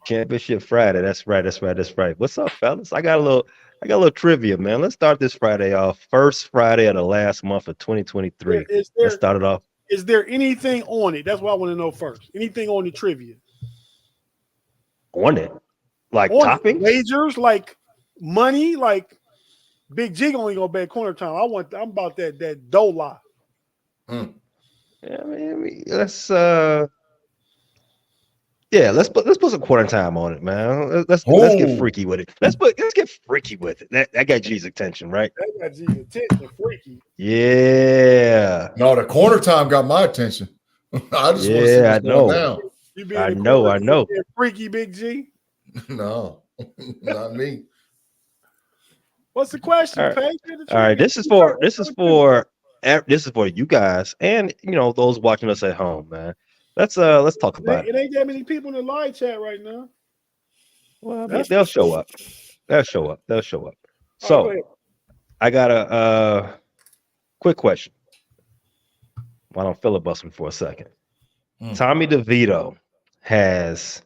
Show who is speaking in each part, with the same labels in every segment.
Speaker 1: Championship Friday. That's right. What's up, fellas? I got a little trivia, man. Let's start this Friday off. First Friday of the last month of 2023. Let's start it off.
Speaker 2: Is there anything on it? That's what I want to know first. Anything on the trivia?
Speaker 1: On it? Like
Speaker 2: on
Speaker 1: toppings?
Speaker 2: It. Wagers, like money, like Big G only gonna bet corner time. I'm about that dola.
Speaker 1: Yeah, I mean, let's put some quarter time on it, man. Let's get freaky with it. Let's get freaky with it. That got G's attention, right?
Speaker 2: That got G's attention, freaky.
Speaker 1: Yeah.
Speaker 3: No, the corner time got my attention. I just want to see what's going down.
Speaker 1: I know.
Speaker 2: Freaky Big G.
Speaker 3: No, not me.
Speaker 2: What's the question,
Speaker 1: All right, this is for you guys and those watching us at home, man. Let's talk about it.
Speaker 2: It ain't that many people in the live chat right now.
Speaker 1: Well, I mean, they'll show up. So, I got a quick question. While I'm filibustering for a second, Tommy DeVito has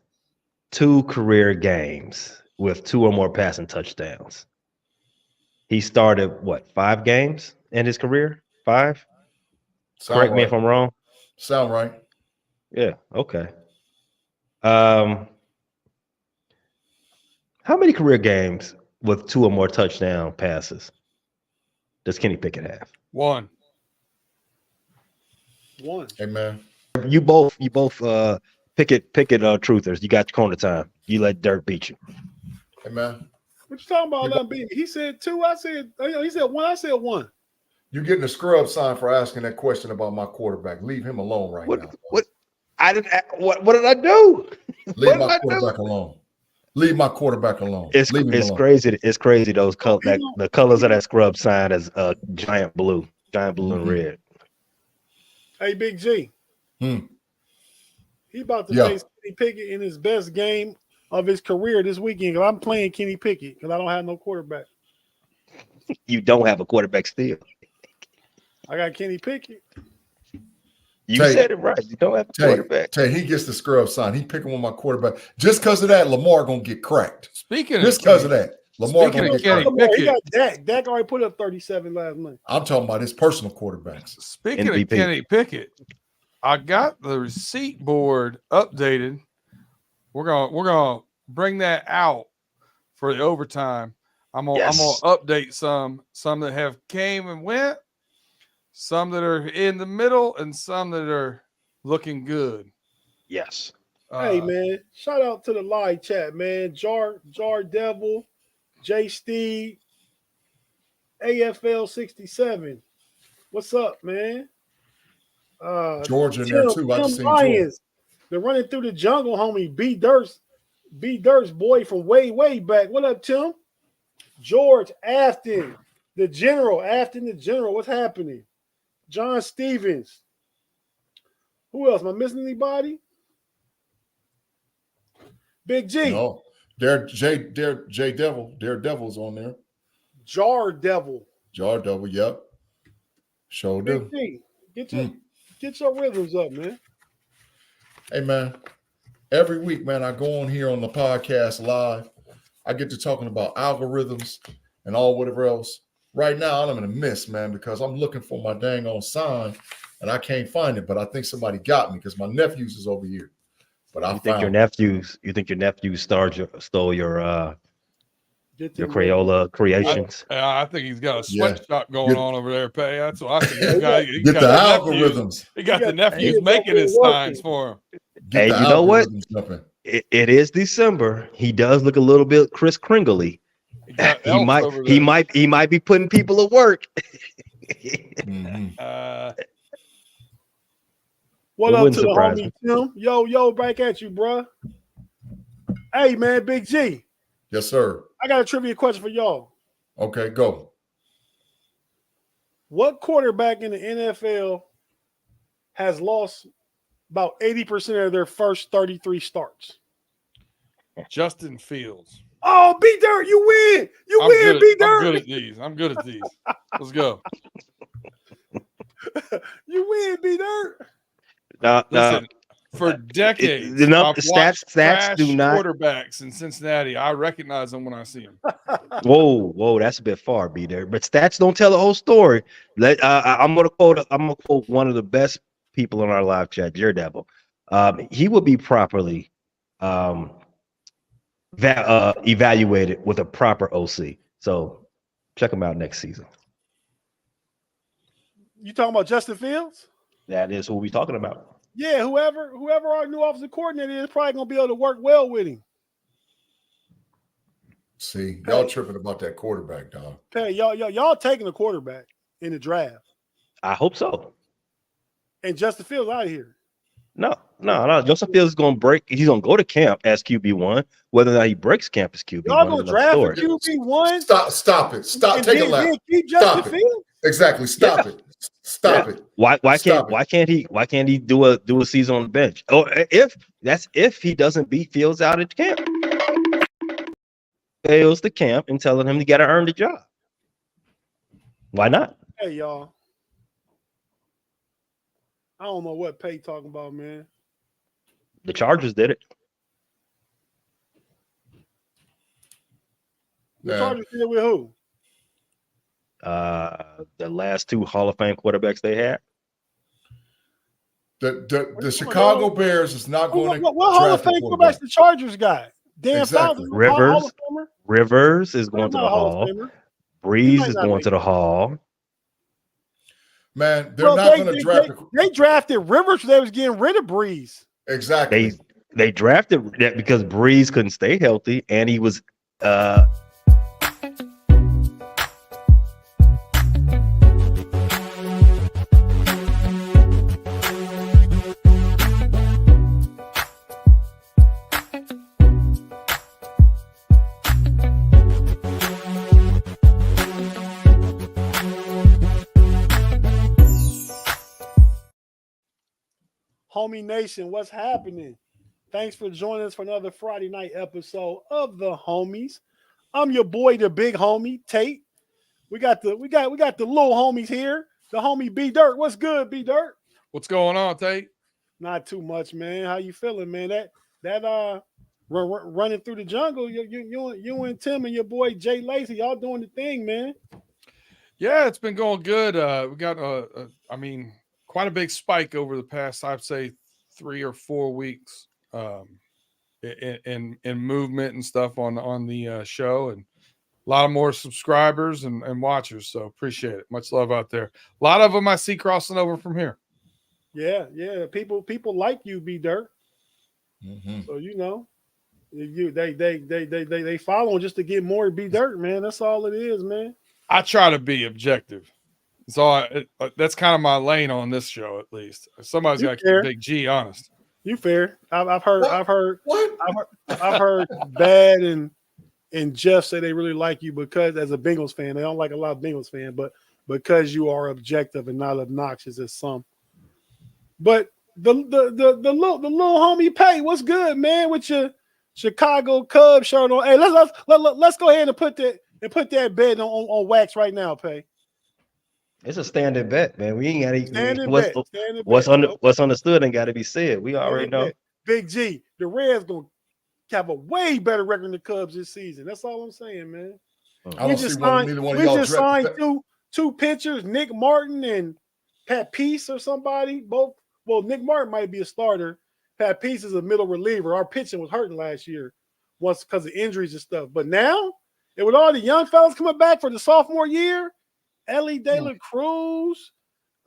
Speaker 1: 2 career games with 2 or more passing touchdowns. He started 5 games in his career? 5? Correct me if I'm wrong.
Speaker 3: Sound right.
Speaker 1: Yeah. Okay. How many career games with 2 or more touchdown passes does Kenny Pickett have?
Speaker 4: 1.
Speaker 3: Hey man.
Speaker 1: You both Pickett truthers. You got your corner time. You let Dirk beat you.
Speaker 3: Hey man.
Speaker 2: What you talking about? Let beat me. He said 2. I said he said 1. I said 1.
Speaker 3: You're getting a scrub sign for asking that question about my quarterback. Leave him alone now.
Speaker 1: What? I didn't. What did I do?
Speaker 3: Leave my quarterback alone. Leave my quarterback alone.
Speaker 1: It's crazy. It's crazy. The colors of that scrub sign is giant blue and red.
Speaker 2: Hey, Big G. He about to face Kenny Pickett in his best game of his career this weekend. I'm playing Kenny Pickett because I don't have no quarterback.
Speaker 1: You don't have a quarterback still.
Speaker 2: I got Kenny Pickett.
Speaker 1: You said it right. You don't have a quarterback.
Speaker 3: Tate, he gets the scrub sign. He picking with my quarterback. Just because of that, Lamar gonna get cracked.
Speaker 4: Just
Speaker 3: because of that, Lamar gonna get cracked.
Speaker 2: He got Dak. Dak already put up 37 last night.
Speaker 3: I'm talking about his personal quarterbacks.
Speaker 4: Speaking of Kenny Pickett, I got the receipt board updated. We're gonna bring that out for the overtime. I'm gonna update some that have came and went, some that are in the middle, and some that are looking good.
Speaker 1: Yes.
Speaker 2: Hey man, shout out to the live chat, man. Jar Devil, J Steve, AFL 67. What's up, man?
Speaker 3: George in there too. I just seen George.
Speaker 2: They're running through the jungle, homie. B Dirt's boy from way back. What up, Tim? George Afton, the general. What's happening? John Stevens. Who else? Am I missing anybody? Big G.
Speaker 3: No. Daredevil's on there.
Speaker 2: Jar Devil.
Speaker 3: Yep. Sure do.
Speaker 2: Big G, get your rhythms up, man.
Speaker 3: Hey man, every week, man, I go on here on the podcast live. I get to talking about algorithms and all whatever else. Right now, I'm in a miss, man, because I'm looking for my dang on sign and I can't find it. But I think somebody got me because my nephew's is over here. But
Speaker 1: you think your nephews stole your Crayola creations?
Speaker 4: I think he's got a sweatshop going on over there, Pay. That's what I think. He
Speaker 3: got the algorithms.
Speaker 4: He got the nephews making his signs for him.
Speaker 1: Hey, you know what? It is December. He does look a little bit Kris Kringle-y. He might be putting people to work.
Speaker 2: What up to the homie Tim? Yo, back at you, bro. Hey, man, Big G.
Speaker 3: Yes, sir.
Speaker 2: I got a trivia question for y'all.
Speaker 3: Okay, go.
Speaker 2: What quarterback in the NFL has lost about 80% of their first 33 starts?
Speaker 4: Justin Fields.
Speaker 2: Oh, B Dirt, you win. You win, B Dirt.
Speaker 4: I'm good at these. Let's go.
Speaker 2: You win, B Dirt.
Speaker 1: Listen,
Speaker 4: For decades,
Speaker 1: Enough
Speaker 4: I've watched
Speaker 1: stats do not.
Speaker 4: quarterbacks in Cincinnati. I recognize them when I see them.
Speaker 1: Whoa, that's a bit far, be there. But stats don't tell the whole story. I'm gonna quote one of the best people in our live chat, Jared Devil. He will be properly evaluated with a proper OC. So check him out next season.
Speaker 2: You talking about Justin Fields?
Speaker 1: That is who we're talking about.
Speaker 2: Yeah, whoever our new offensive coordinator is probably gonna be able to work well with him.
Speaker 3: See, y'all tripping about that quarterback, dog.
Speaker 2: Hey, y'all taking a quarterback in the draft.
Speaker 1: I hope so.
Speaker 2: And Justin Fields out of here.
Speaker 1: No. Justin Fields is going to break. He's going to go to camp as QB1. Whether or not he breaks camp as QB1.
Speaker 2: Y'all going to draft for QB1?
Speaker 3: Stop it. Stop. Take a lap.
Speaker 2: Keep Justin Fields?
Speaker 3: Exactly. Stop it. Stop it.
Speaker 1: Why can't he do a season on the bench? Or if he doesn't beat Fields out at camp. Fields to camp and telling him he got to earn the job. Why not?
Speaker 2: Hey, y'all. I don't know what Pay talking about, man.
Speaker 1: The Chargers did it.
Speaker 2: The Chargers did it with who?
Speaker 1: The last two Hall of Fame quarterbacks they had.
Speaker 3: The Chicago Bears is not going to.
Speaker 2: What Hall of Fame quarterbacks the Chargers got? Dan
Speaker 3: Exactly.
Speaker 1: Rivers is going to the Hall. Breeze is going to the Hall.
Speaker 3: Man, they're not going to draft.
Speaker 2: They drafted Rivers. They was getting rid of Breeze.
Speaker 3: Exactly.
Speaker 1: They drafted that because Breeze couldn't stay healthy, and he was.
Speaker 2: Homie Nation, what's happening? Thanks for joining us for another Friday night episode of the Homies. I'm your boy, the big homie, Tate. We got the little homies here. The homie B Dirt. What's good, B Dirt?
Speaker 4: What's going on, Tate?
Speaker 2: Not too much, man. How you feeling, man? That running through the jungle. You and Tim and your boy Jay Lacey, y'all doing the thing, man.
Speaker 4: Yeah, it's been going good. We got quite a big spike over the past, I'd say, 3 or 4 weeks in movement and stuff on the show, and a lot of more subscribers and watchers. So appreciate it. Much love out there. A lot of them I see crossing over from here.
Speaker 2: Yeah. People like you, B Dirt.
Speaker 3: Mm-hmm.
Speaker 2: So they following just to get more B Dirt, man. That's all it is, man.
Speaker 4: I try to be objective. So that's kind of my lane on this show, at least. Somebody's got to keep Big G honest.
Speaker 2: You fair? I've heard Bad and Jeff say they really like you because, as a Bengals fan, they don't like a lot of Bengals fans, but because you are objective and not obnoxious as some. But the little homie Pay, what's good, man? With your Chicago Cubs shirt on. Hey, let's go ahead and put that bet on wax right now, Pay.
Speaker 1: It's a standing bet, man. We ain't got to. What's understood ain't got to be said. We already know.
Speaker 2: Big G, the Reds gonna have a way better record than the Cubs this season. That's all I'm saying, man. We just signed two pitchers, Nick Martin and Pat Peace or somebody. Both. Well, Nick Martin might be a starter. Pat Peace is a middle reliever. Our pitching was hurting last year, once because of injuries and stuff. But now, and with all the young fellas coming back for the sophomore year. Ellie De La Cruz,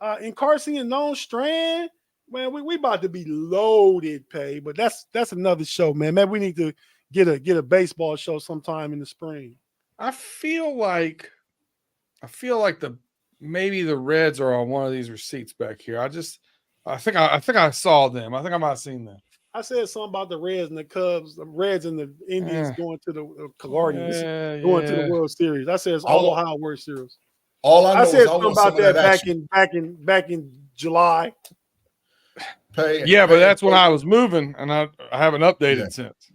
Speaker 2: and Carson and Lone Strand, man, we about to be loaded, Pay. But that's another show, man. Maybe we need to get a baseball show sometime in the spring.
Speaker 4: I feel like maybe the Reds are on one of these receipts back here. I think I saw them. I think I might have seen them.
Speaker 2: I said something about the Reds and the Cubs, the Reds and the Indians going to the Guardians, going to the World Series. I said it's all Ohio World Series.
Speaker 3: All I know
Speaker 2: said
Speaker 3: is
Speaker 2: something about that back in July.
Speaker 3: Pay,
Speaker 4: but that's when I was moving, and I haven't updated since.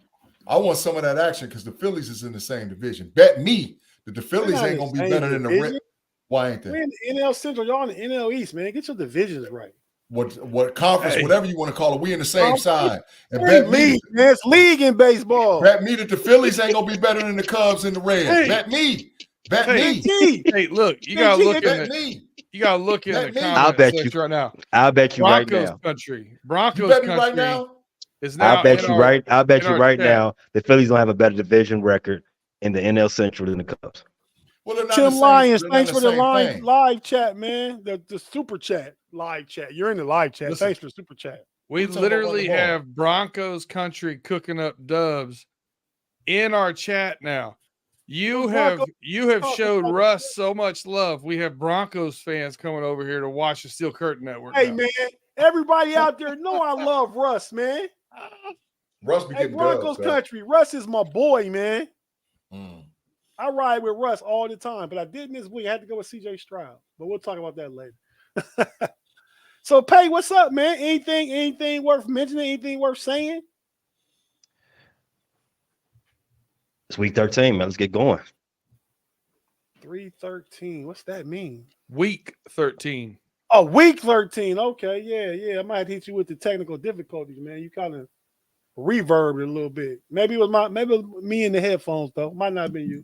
Speaker 3: I want some of that action because the Phillies is in the same division. Bet me that the Phillies ain't gonna be better than the Reds. Why ain't they?
Speaker 2: We're in the NL Central. Y'all in the NL East, man. Get your divisions right.
Speaker 3: what conference,
Speaker 4: Hey.
Speaker 3: whatever you want to call it. We in the same side. And
Speaker 2: Hey, league, man. It's league in baseball.
Speaker 3: bet me that the Phillies ain't gonna be better than the Cubs and the Reds.
Speaker 4: Hey.
Speaker 3: Bet me. Bet
Speaker 4: Hey.
Speaker 3: me.
Speaker 4: Hey, look, you gotta look
Speaker 3: Bet
Speaker 4: in
Speaker 3: me.
Speaker 4: you gotta look in
Speaker 3: Bet
Speaker 4: the
Speaker 3: me.
Speaker 1: I'll
Speaker 4: comment
Speaker 1: bet
Speaker 4: section
Speaker 1: you.
Speaker 4: right now.
Speaker 1: I'll bet you right
Speaker 4: Broncos
Speaker 1: now.
Speaker 4: country.
Speaker 3: You
Speaker 4: Broncos
Speaker 3: bet me
Speaker 4: country
Speaker 3: right now.
Speaker 4: is now
Speaker 1: I'll bet
Speaker 4: in
Speaker 1: you
Speaker 4: our,
Speaker 1: right. I'll bet
Speaker 4: in
Speaker 1: you
Speaker 4: our
Speaker 1: right
Speaker 4: chat.
Speaker 1: now. The Phillies don't have a better division record in the NL Central than the Cubs.
Speaker 3: Well, they're not
Speaker 2: Tim
Speaker 3: the same.
Speaker 2: Lyons,
Speaker 3: They're not
Speaker 2: thanks for the
Speaker 3: same
Speaker 2: live
Speaker 3: thing.
Speaker 2: live chat, man. The super chat, live chat. You're in the live chat.
Speaker 4: Listen.
Speaker 2: Thanks for the super chat.
Speaker 4: We
Speaker 3: We're talking about
Speaker 4: literally
Speaker 3: running the ball.
Speaker 4: have Broncos country cooking up dubs in our chat now. You
Speaker 2: Those
Speaker 4: have
Speaker 2: Broncos-
Speaker 4: showed Russ so much love. We have Broncos fans coming over here to watch the Steel Curtain Network.
Speaker 2: Hey,
Speaker 4: now.
Speaker 2: man. Everybody out there know I love Russ, man.
Speaker 3: Russ be
Speaker 2: Hey,
Speaker 3: getting
Speaker 2: Broncos
Speaker 3: dubs,
Speaker 2: country. Russ is my boy, man.
Speaker 3: Mm.
Speaker 2: I ride with Russ all the time, but I didn't this week. I had to go with CJ Stroud, but we'll talk about that later. So, Pay, what's up, man? Anything worth mentioning? Anything worth saying?
Speaker 1: It's week 13, man. Let's get going.
Speaker 2: 313. What's that mean?
Speaker 4: Week 13.
Speaker 2: Oh, week 13. Okay, yeah. I might hit you with the technical difficulties, man. You kind of reverbed a little bit. Maybe it was me in the headphones, though. Might not have been you.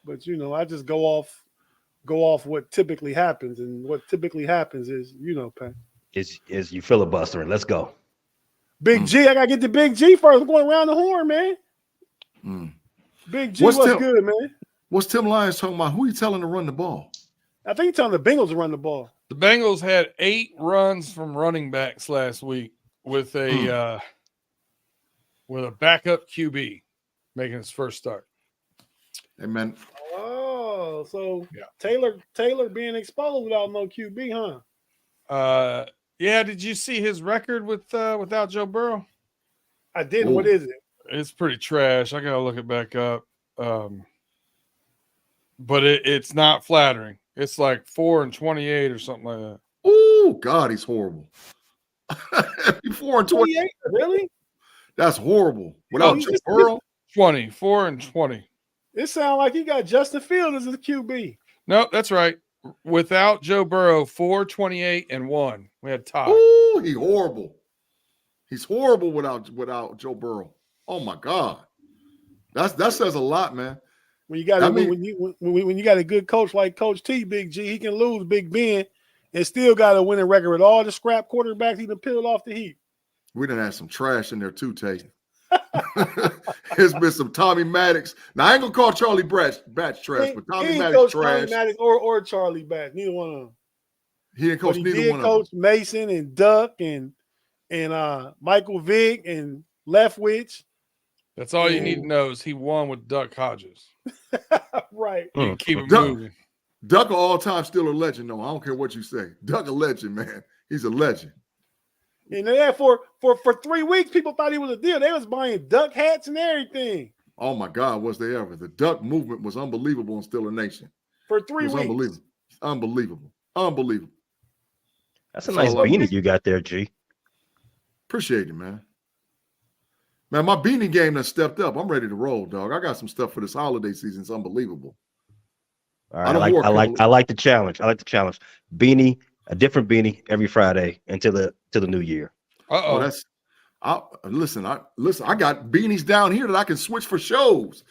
Speaker 2: But I just go off what typically happens, and what typically happens is, Pay.
Speaker 1: Is you filibustering? Let's go.
Speaker 2: Big G, I gotta get the Big G first. I'm going around the horn, man.
Speaker 3: Mm.
Speaker 2: Big G, what's good, man?
Speaker 3: What's Tim Lyons talking about? Who you telling to run the ball?
Speaker 2: I think he's telling the Bengals to run the ball.
Speaker 4: The Bengals had 8 runs from running backs last week with a backup QB making his first start.
Speaker 3: Amen.
Speaker 2: Oh, so
Speaker 4: Yeah.
Speaker 2: Taylor being exposed without no QB, huh?
Speaker 4: Yeah. Did you see his record without Joe Burrow?
Speaker 2: I didn't.
Speaker 3: Ooh.
Speaker 2: What is it?
Speaker 4: It's pretty trash. I gotta look it back up. But it's not flattering. It's like 4-28 or something like that.
Speaker 3: Oh God, he's horrible. 4-20.
Speaker 2: 28? Really?
Speaker 3: That's horrible. Without Joe Burrow.
Speaker 4: 4-20.
Speaker 2: It sounds like he got Justin Fields as his QB.
Speaker 4: No, that's right. Without Joe Burrow, 4-28-1. We had Todd.
Speaker 3: Oh, he's horrible. He's horrible without Joe Burrow. Oh my God, that says a lot, man.
Speaker 2: When you got when you got a good coach like Coach T, Big G, he can lose Big Ben and still got a winning record with all the scrap quarterbacks he done peeled off the heap.
Speaker 3: We done had some trash in there too, Tate. There's been some Tommy Maddox. Now I ain't gonna call Charlie Batch trash, but Tommy Maddox trash.
Speaker 2: Tommy Maddox or Charlie Batch, neither one of them.
Speaker 3: He didn't coach neither one of them.
Speaker 2: Coach Mason and Duck and Michael Vick and Leftwich.
Speaker 4: That's all you need to know is he won with Duck Hodges.
Speaker 2: Right.
Speaker 4: You can keep it moving.
Speaker 3: Duck, all-time still a legend, though. I don't care what you say. Duck a legend, man. He's a legend.
Speaker 2: And then for 3 weeks, people thought he was a deal. They was buying Duck hats and everything.
Speaker 3: Oh my God, was they ever? The Duck movement was unbelievable in Still a Nation.
Speaker 2: For 3 weeks.
Speaker 3: Unbelievable.
Speaker 1: That's a nice beanie you got there, G.
Speaker 3: Appreciate it, man. Man, my beanie game done stepped up. I'm ready to roll, dog. I got some stuff for this holiday season. It's unbelievable.
Speaker 1: All right, I like the challenge. I like the challenge. Beanie, a different beanie every Friday until the new year.
Speaker 3: Well, listen. I got beanies down here that I can switch for shows.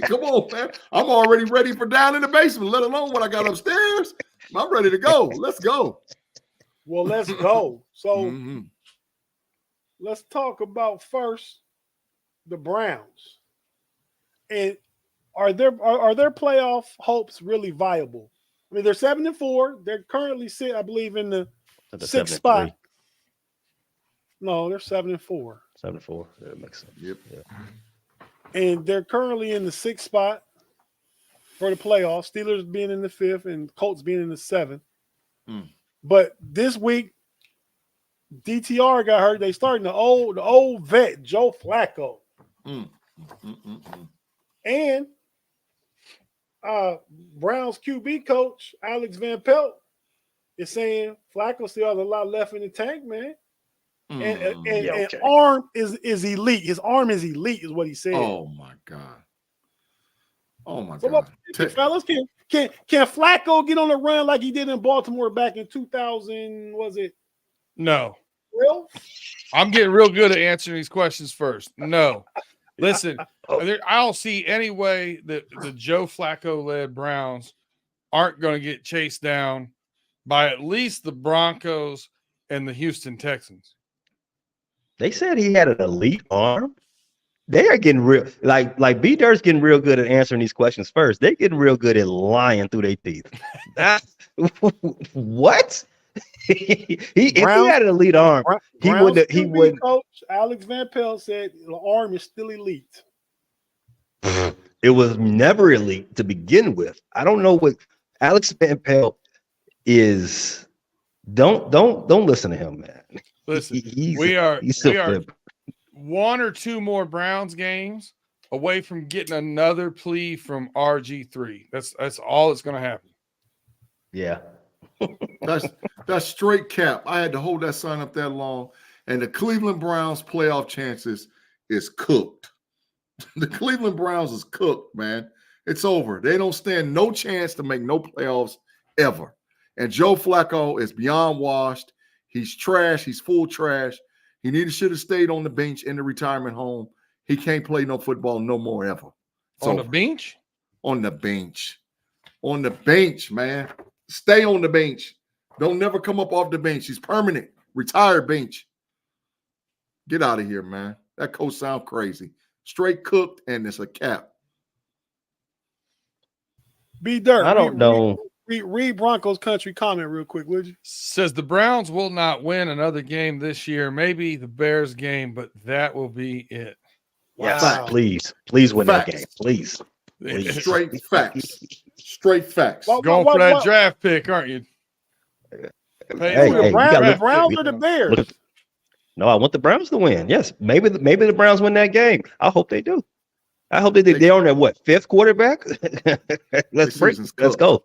Speaker 3: Come on, man. I'm already ready for down in the basement, let alone what I got upstairs. I'm ready to go. Let's go.
Speaker 2: Well, let's go. So let's talk about first the Browns. And are their playoff hopes really viable? I mean, they're 7-4. They're currently I believe, in the 6th spot. No, they're 7-4.
Speaker 1: 7-4. That makes sense.
Speaker 3: Yep.
Speaker 1: Yeah.
Speaker 2: And they're currently in the 6th spot for the playoffs. Steelers being in the 5th and Colts being in the 7th. But this week, DTR got hurt. They starting the old vet, Joe Flacco. And Browns QB coach, Alex Van Pelt, is saying Flacco still has a lot left in the tank, man. And arm is elite. His arm is elite, is what he said.
Speaker 3: Oh my God. Oh my
Speaker 2: So
Speaker 3: God.
Speaker 2: fellas, can Flacco get on the run like he did in Baltimore back in 2000? Was it?
Speaker 4: No.
Speaker 2: Real?
Speaker 4: I'm getting real good at answering these questions first. No. Listen, I don't see any way that the Joe Flacco-led Browns aren't going to get chased down by at least the Broncos and the Houston Texans.
Speaker 1: They said he had an elite arm. They are getting real, like B Dirt's getting real good at answering these questions first. They're getting real good at lying through their teeth. What? If he had an elite arm, he would.
Speaker 2: Coach Alex Van Pelt said the arm is still elite.
Speaker 1: It was never elite to begin with. I don't know what Alex Van Pelt is. Don't listen to him, man.
Speaker 4: Listen, we are one or two more Browns games away from getting another plea from RG3. That's all that's going to happen.
Speaker 1: Yeah.
Speaker 3: That's straight cap. I had to hold that sign up that long, and the Cleveland Browns playoff chances is cooked. The Cleveland Browns is cooked, man. It's over. They don't stand no chance to make no playoffs ever. And Joe Flacco is beyond washed. He's trash. He's full trash. He should have stayed on the bench in the retirement home. He can't play no football no more ever. It's
Speaker 4: on
Speaker 3: over.
Speaker 4: The bench?
Speaker 3: On the bench. On the bench, man. Stay on the bench. Don't never come up off the bench. He's permanent. Retired bench. Get out of here, man. That coach sound crazy. Straight cooked, and it's a cap.
Speaker 2: B Dirt.
Speaker 1: I don't know.
Speaker 2: Read Broncos country comment real quick, would you?
Speaker 4: Says the Browns will not win another game this year. Maybe the Bears game, but that will be it.
Speaker 1: Yes,
Speaker 2: Wow.
Speaker 1: please win that game, please.
Speaker 3: Straight facts. Straight facts.
Speaker 4: Going for that draft pick, aren't you?
Speaker 2: The Browns or the Bears?
Speaker 1: No, I want the Browns to win. Yes, maybe the Browns win that game. I hope they do. I hope they do. They're on their what, fifth quarterback? Let's go.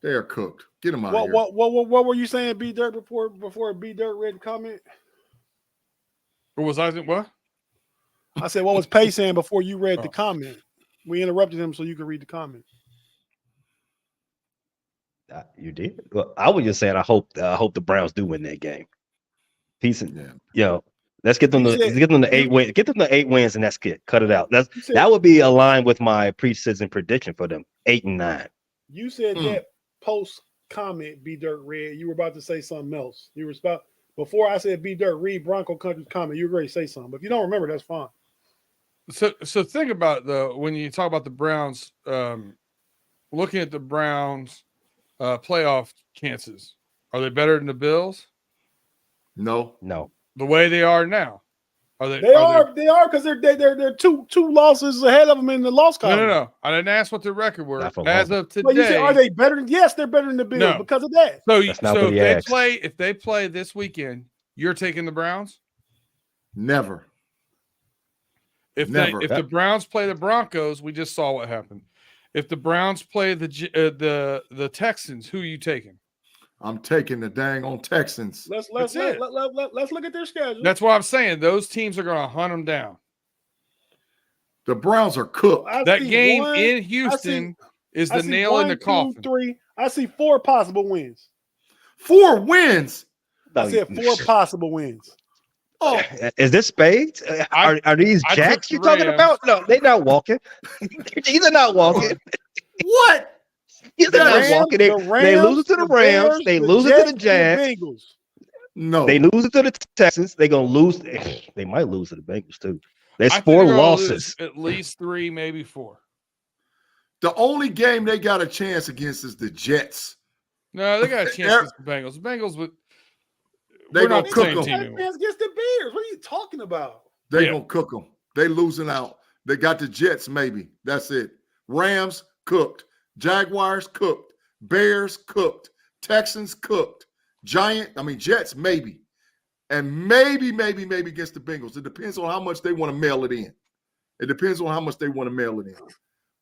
Speaker 3: They are cooked. Get them out of here.
Speaker 2: What were you saying, B Dirt, before B Dirt read the comment?
Speaker 4: Or was I what?
Speaker 2: I said, what was Pay saying before you read the comment? We interrupted him so you could read the comment.
Speaker 1: You did. Well, I was just saying I hope the Browns do win that game. Peace and let's get them to 8 wins. Get them to 8 wins and that's it. Cut it out. That would be aligned with my preseason prediction for them. 8 and 9.
Speaker 2: You said that post comment B Dirt read. You were about to say something else. You were about before I said B Dirt read Bronco Country's comment. You were ready to say something, but if you don't remember, that's fine.
Speaker 4: So think about it though when you talk about the Browns. Looking at the Browns playoff chances, are they better than the Bills?
Speaker 1: No.
Speaker 4: The way they are now, are they?
Speaker 2: They are because they're two losses ahead of them in the loss column.
Speaker 4: No. I didn't ask what their record were as of today.
Speaker 2: You said, are they better? Yes, they're better than the Bills because of that.
Speaker 4: So if they play this weekend, you're taking the Browns?
Speaker 3: Never.
Speaker 4: If the Browns play the Broncos, we just saw what happened. If the Browns play the Texans, who are you taking?
Speaker 3: I'm taking the dang on Texans.
Speaker 2: Let's look at their schedule.
Speaker 4: That's what I'm saying. Those teams are going to hunt them down.
Speaker 3: The Browns are cooked.
Speaker 4: That game in Houston is the nail in the coffin.
Speaker 2: 2, 3. I see 4 possible wins.
Speaker 3: 4 wins.
Speaker 2: I said 4 possible wins.
Speaker 3: Oh,
Speaker 1: is this spades? Are these jacks you're talking about? No, they're not walking. These are not walking.
Speaker 3: What?
Speaker 1: These are not walking. They lose it to the Rams. They lose it to the Jags.
Speaker 3: No,
Speaker 1: they lose it to the Texans. They're gonna lose. They might lose to the Bengals too. There's 4 losses.
Speaker 4: At least 3, maybe 4.
Speaker 3: The only game they got a chance against is the Jets.
Speaker 4: No, they got a chance against the Bengals. The Bengals would.
Speaker 3: They gonna cook them
Speaker 2: against the Bears. What are you talking about?
Speaker 3: They gonna cook them. They losing out. They got the Jets. Maybe that's it. Rams cooked. Jaguars cooked. Bears cooked. Texans cooked. Jets maybe, and maybe against the Bengals. It depends on how much they want to mail it in.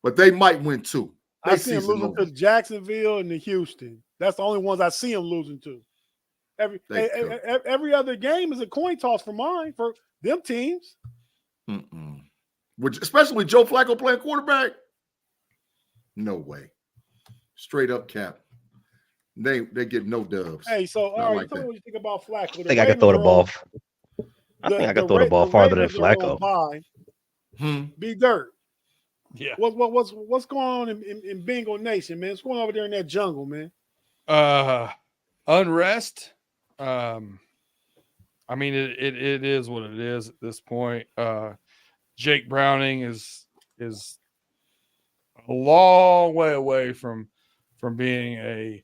Speaker 3: But they might win 2.
Speaker 2: I see them losing to Jacksonville and the Houston. That's the only ones I see them losing to. Every other game is a coin toss for them teams.
Speaker 3: Especially with Joe Flacco playing quarterback. No way. Straight up cap. They get no dubs.
Speaker 2: Hey, so all right,
Speaker 3: like
Speaker 2: tell me what you think about Flacco.
Speaker 1: I think I can throw the ball. I think I can throw the ball farther than Flacco.
Speaker 2: B Dirt.
Speaker 4: Yeah.
Speaker 2: What's going on in Bengal Nation, man? What's going on over there in that jungle, man?
Speaker 4: Unrest. I mean, it is what it is at this point. Jake Browning is a long way away from being a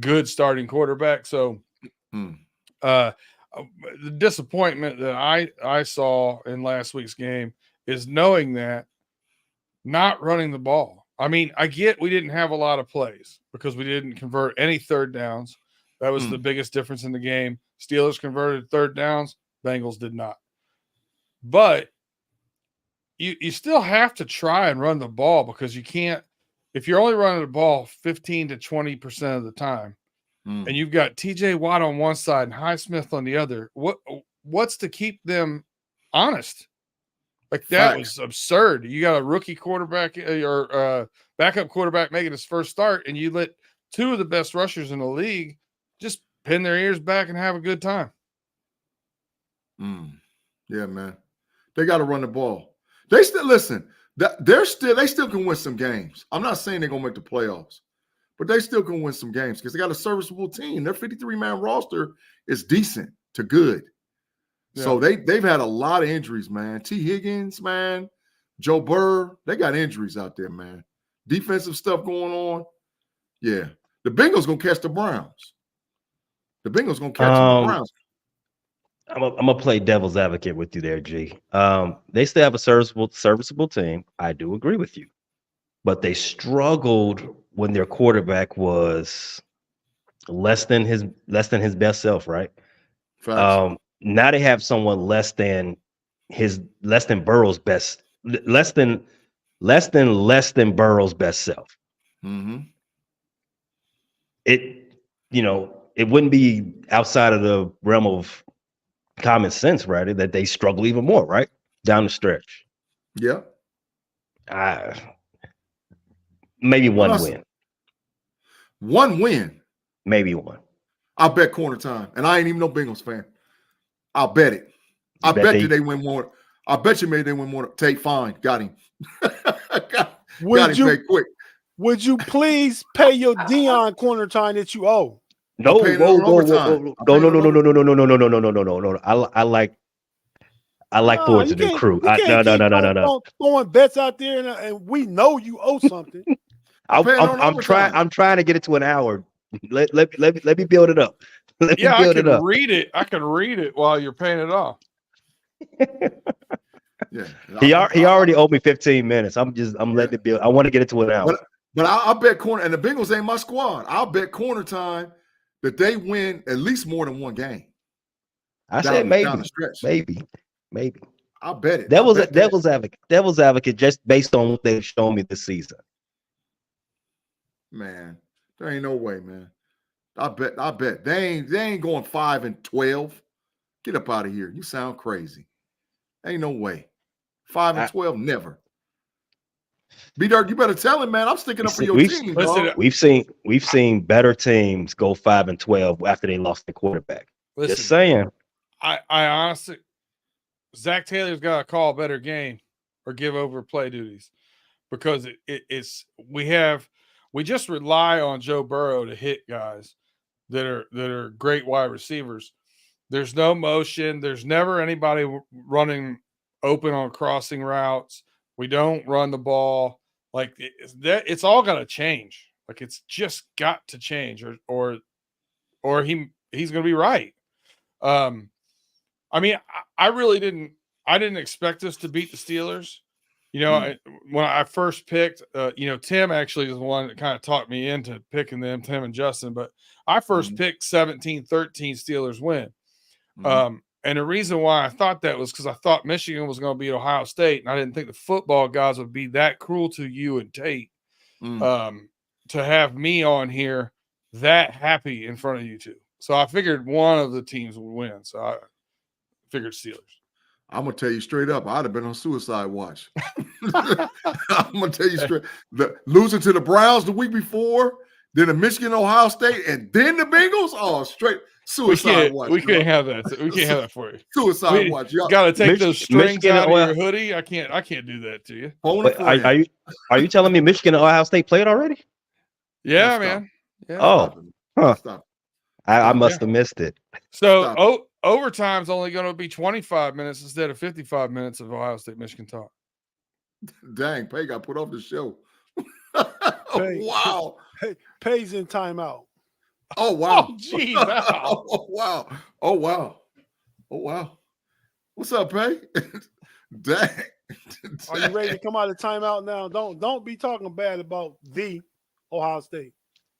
Speaker 4: good starting quarterback. So the disappointment that I saw in last week's game is knowing that not running the ball. I mean, I get we didn't have a lot of plays because we didn't convert any third downs. That was the biggest difference in the game. Steelers converted third downs. Bengals did not. But you still have to try and run the ball because you can't – if you're only running the ball 15 to 20% of the time and you've got TJ Watt on one side and Highsmith on the other, what's to keep them honest? Like, that was absurd. You got a rookie quarterback or backup quarterback making his first start, and you let two of the best rushers in the league just pin their ears back and have a good time.
Speaker 3: Yeah, man. They got to run the ball. They still listen. They still can win some games. I'm not saying they're gonna make the playoffs, but they still can win some games because they got a serviceable team. Their 53-man roster is decent to good. Yeah. So they've had a lot of injuries, man. T. Higgins, man, Joe Burr, they got injuries out there, man. Defensive stuff going on. Yeah. The Bengals gonna catch the Browns. The Bengals gonna catch the Browns.
Speaker 1: I'm gonna play devil's advocate with you there, G. They still have a serviceable team. I do agree with you, but they struggled when their quarterback was less than his best self, right? Now they have someone less than Burrow's best, less than Burrow's best self. It wouldn't be outside of the realm of common sense, right? That they struggle even more, right? Down the stretch.
Speaker 3: Yeah.
Speaker 1: Maybe one win.
Speaker 3: One win.
Speaker 1: Maybe one.
Speaker 3: I'll bet corner time. And I ain't even no Bengals fan. I'll bet it. I bet you they win more. I bet you maybe they win more. Tate, fine. Got him. got him quick.
Speaker 2: Would you please pay your Dion corner time that you owe?
Speaker 1: No. No. I like Ford's new crew. No.
Speaker 2: Throwing bets out there, and we know you owe something.
Speaker 1: I'm trying to get it to an hour. Let me build it up.
Speaker 4: I can read it while you're paying it off.
Speaker 3: Yeah.
Speaker 1: He already owed me 15 minutes. I'm letting it build. I want to get it to an hour.
Speaker 3: But I'll bet corner, and the Bengals ain't my squad. I'll bet corner time that they win at least more than one game.
Speaker 1: I said maybe.
Speaker 3: I'll bet it.
Speaker 1: Devil's advocate, just based on what they've shown me this season.
Speaker 3: Man, there ain't no way, man. I bet they ain't going 5-12. Get up out of here. You sound crazy. Ain't no way. 5-12, never. B-Dirt, you better tell him, man. I'm sticking up for your team.
Speaker 1: Listen, we've seen better teams go 5-12 after they lost the quarterback.
Speaker 4: Listen,
Speaker 1: just saying.
Speaker 4: I honestly, Zach Taylor's got to call a better game or give over play duties because we just rely on Joe Burrow to hit guys that are great wide receivers. There's no motion. There's never anybody running open on crossing routes. We don't run the ball. Like it's all got to change. Like it's just got to change, or he's going to be right. I mean, I really didn't expect us to beat the Steelers. When I first picked, Tim actually is the one that kind of talked me into picking them, Tim and Justin. But I first picked 17-13 Steelers win. And the reason why I thought that was because I thought Michigan was going to beat Ohio State, and I didn't think the football guys would be that cruel to you and Tate to have me on here that happy in front of you two. So I figured one of the teams would win. So I figured Steelers.
Speaker 3: I'm going to tell you straight up, I'd have been on suicide watch. I'm gonna tell you straight. Losing to the Browns the week before, then the Michigan, Ohio State, and then the Bengals. Oh, straight suicide watch.
Speaker 4: We can't have that. We can't have that for you.
Speaker 3: Suicide watch. Y'all
Speaker 4: got to take those strings
Speaker 1: Michigan,
Speaker 4: out of your hoodie. I can't do that to you.
Speaker 1: Wait, are you telling me Michigan and Ohio State played already?
Speaker 4: Yeah, man. Yeah.
Speaker 1: Oh, huh.
Speaker 3: Stop.
Speaker 1: I must have missed it.
Speaker 4: So overtime's only going to be 25 minutes instead of 55 minutes of Ohio State Michigan talk.
Speaker 3: Dang, Pay got put off the show. Wow.
Speaker 2: Pay's in timeout.
Speaker 3: Oh wow.
Speaker 4: Oh geez.
Speaker 3: Oh wow. Oh wow. Oh wow. What's up, Pay? Dang.
Speaker 2: Are you ready to come out of timeout now? Don't be talking bad about the Ohio State.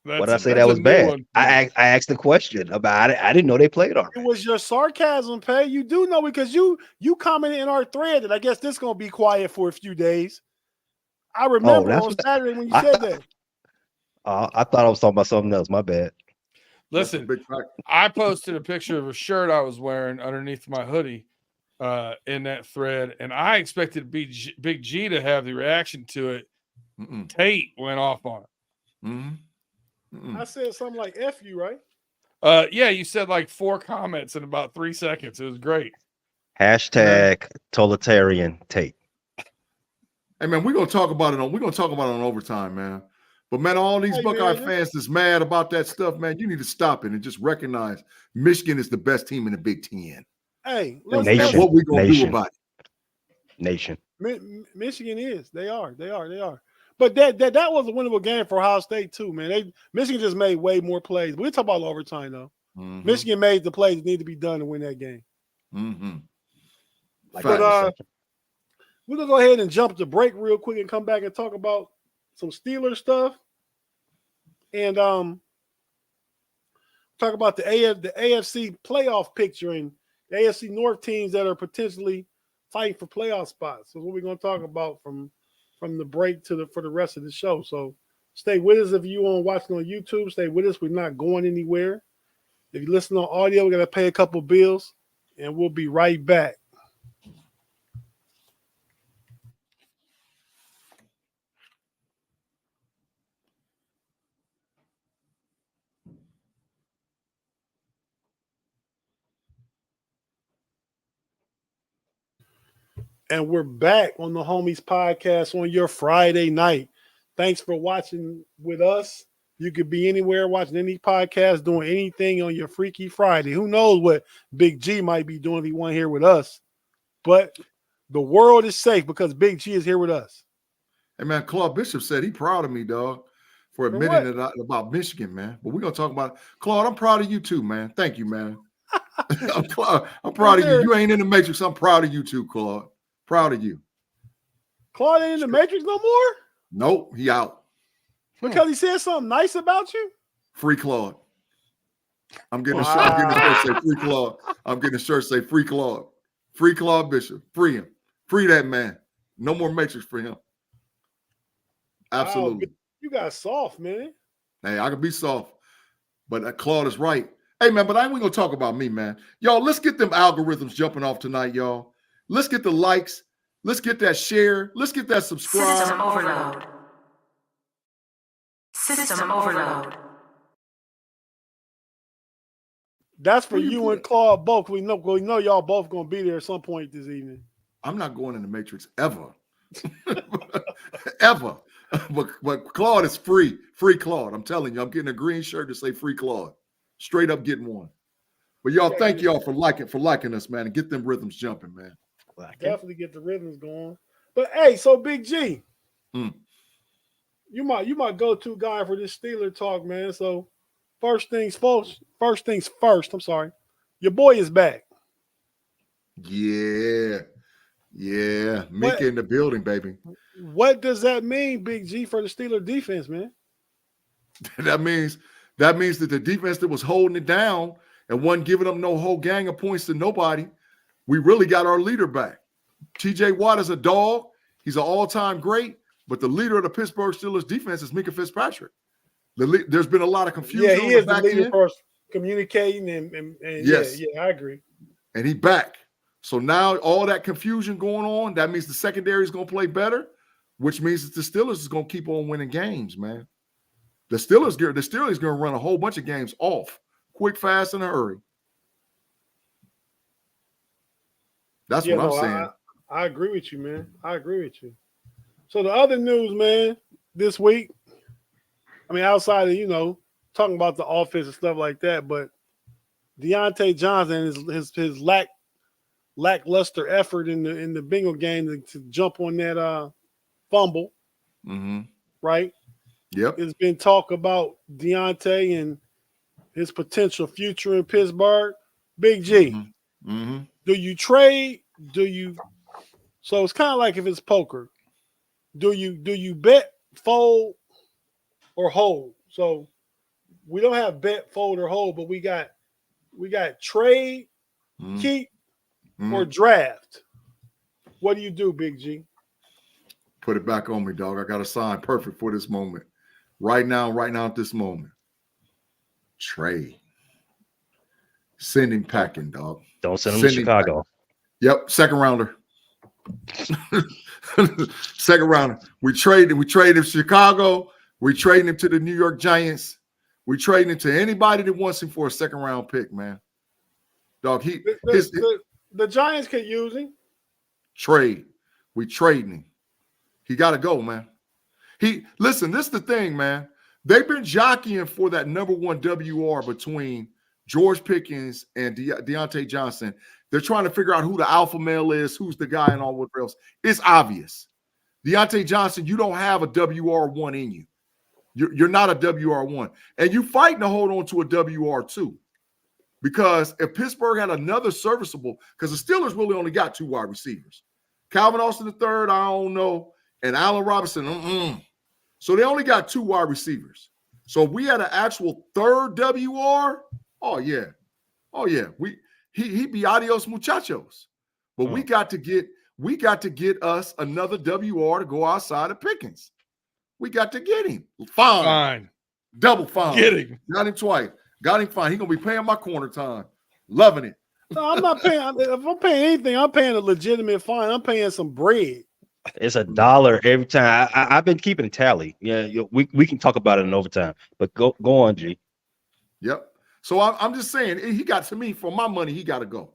Speaker 1: What did I say that was bad? I asked the question about it. I didn't know they played already.
Speaker 2: It was your sarcasm, Pay. You do know because you commented in our thread that I guess this is gonna be quiet for a few days. I remember on Saturday when you said that.
Speaker 1: I thought I was talking about something else. My bad.
Speaker 4: Listen, I posted a picture of a shirt I was wearing underneath my hoodie in that thread, and I expected Big G to have the reaction to it. Tate went off on it.
Speaker 2: I said something like F you, right?
Speaker 4: Yeah, you said like 4 comments in about 3 seconds. It was great.
Speaker 1: Hashtag totalitarian Tate.
Speaker 3: Hey man, we're gonna talk about it on overtime, man. But man, all these Buckeye fans that's mad about that stuff, man, you need to stop it and just recognize Michigan is the best team in the Big Ten.
Speaker 2: Hey,
Speaker 3: what we gonna do about it?
Speaker 1: Nation.
Speaker 2: Michigan is. They are. But that was a winnable game for Ohio State too, man. Michigan just made way more plays. We'll talk about overtime though. Michigan made the plays that need to be done to win that game. But we're gonna go ahead and jump to break real quick and come back and talk about some Steelers stuff, and talk about the AFC playoff picture and the AFC North teams that are potentially fighting for playoff spots. So what we're going to talk about from the break for the rest of the show. So stay with us if you are watching on YouTube. Stay with us. We're not going anywhere. If you listen on audio, we're going to pay a couple bills, and we'll be right back. And we're back on the Homies Podcast on your Friday night. Thanks for watching with us. You could be anywhere watching any podcast, doing anything on your Freaky Friday. Who knows what Big G might be doing if he wasn't here with us. But the world is safe because Big G is here with us.
Speaker 3: Hey, man, Claude Bishop said he's proud of me, dog, for admitting it about Michigan, man. But we're going to talk about it. Claude, I'm proud of you too, man. Thank you, man. I'm proud of you. You ain't in the Matrix. I'm proud of you too, Claude. Proud of you.
Speaker 2: Claude ain't in the Matrix no more?
Speaker 3: Nope, he out.
Speaker 2: Because he said something nice about you?
Speaker 3: Free Claude. I'm getting a shirt. I'm getting a shirt say free Claude. I'm getting a shirt say free Claude. Free Claude Bishop. Free him. Free that man. No more Matrix for him. Absolutely.
Speaker 2: Wow, you got soft, man.
Speaker 3: Hey, I can be soft. But Claude is right. Hey, man, but I ain't going to talk about me, man. Y'all, let's get them algorithms jumping off tonight, y'all. Let's get the likes. Let's get that share. Let's get that subscribe.
Speaker 5: System overload. System overload.
Speaker 2: That's for you and Claude both. We know y'all both going to be there at some point this evening.
Speaker 3: I'm not going in the Matrix ever. Ever. But Claude is free. Free Claude. I'm telling you, I'm getting a green shirt to say free Claude. Straight up getting one. But y'all, thank y'all for liking us, man, and get them rhythms jumping, man.
Speaker 2: Definitely get the rhythms going. But hey, so Big G, you might go-to guy for this Steeler talk, man. So first things first. I'm sorry, your boy is back.
Speaker 3: Yeah, Mika in the building, baby.
Speaker 2: What does that mean, Big G, for the Steeler defense, man?
Speaker 3: That means that the defense that was holding it down and wasn't giving up no whole gang of points to nobody. We really got our leader back. T.J. Watt is a dog. He's an all-time great, but the leader of the Pittsburgh Steelers defense is Minka Fitzpatrick. There's been a lot of confusion.
Speaker 2: Yeah, he is the leader for communicating and
Speaker 3: yes.
Speaker 2: Yeah, I agree.
Speaker 3: And he back. So now all that confusion going on, that means the secondary is going to play better, which means that the Steelers is going to keep on winning games, man. The Steelers going to run a whole bunch of games off, quick, fast, in a hurry. That's what I'm saying.
Speaker 2: I agree with you, man. I agree with you. So the other news, man, this week, I mean, outside of, talking about the offense and stuff like that, but Deontay Johnson, his lackluster effort in the Bengal game to jump on that fumble, right?
Speaker 3: Yep.
Speaker 2: There's been talk about Deontay and his potential future in Pittsburgh. Big G, do you trade? So it's kind of like if it's poker. Do you bet, fold, or hold? So we don't have bet, fold, or hold, but we got trade, keep, or draft. What do you do, Big G?
Speaker 3: Put it back on me, dog. I got a sign perfect for this moment. Right now at this moment. Trade. Send him packing, dog.
Speaker 1: Don't send him to Chicago.
Speaker 3: Yep, second rounder. Second rounder. We trade him to Chicago. We trade him to the New York Giants. We trade him to anybody that wants him for a second round pick, man. Dog,
Speaker 2: the Giants could use him.
Speaker 3: Trade. We trading him. He got to go, man. Listen, this is the thing, man. They've been jockeying for that number one WR between George Pickens and Deontay Johnson. They're trying to figure out who the alpha male is, who's the guy, and all what else. It's obvious. Deontay Johnson, you don't have a WR1 in you. You're not a WR1. And you fighting to hold on to a WR2. Because if Pittsburgh had another serviceable, because the Steelers really only got 2 wide receivers. Calvin Austin III, I don't know, and Allen Robinson, So they only got 2 wide receivers. So if we had an actual third WR, oh yeah. He'd be adios muchachos. But we got to get us another WR to go outside of Pickens. We got to get him. Fine. Double fine.
Speaker 4: Get him.
Speaker 3: Got him twice. Got him fine. He's gonna be paying my corner time. Loving it.
Speaker 2: No, I'm not paying. If I'm paying anything, I'm paying a legitimate fine. I'm paying some bread.
Speaker 1: It's $1 every time. I've been keeping a tally. Yeah, we can talk about it in overtime. But go on, G.
Speaker 3: Yep. So I'm just saying, he got to me for my money. He got to go.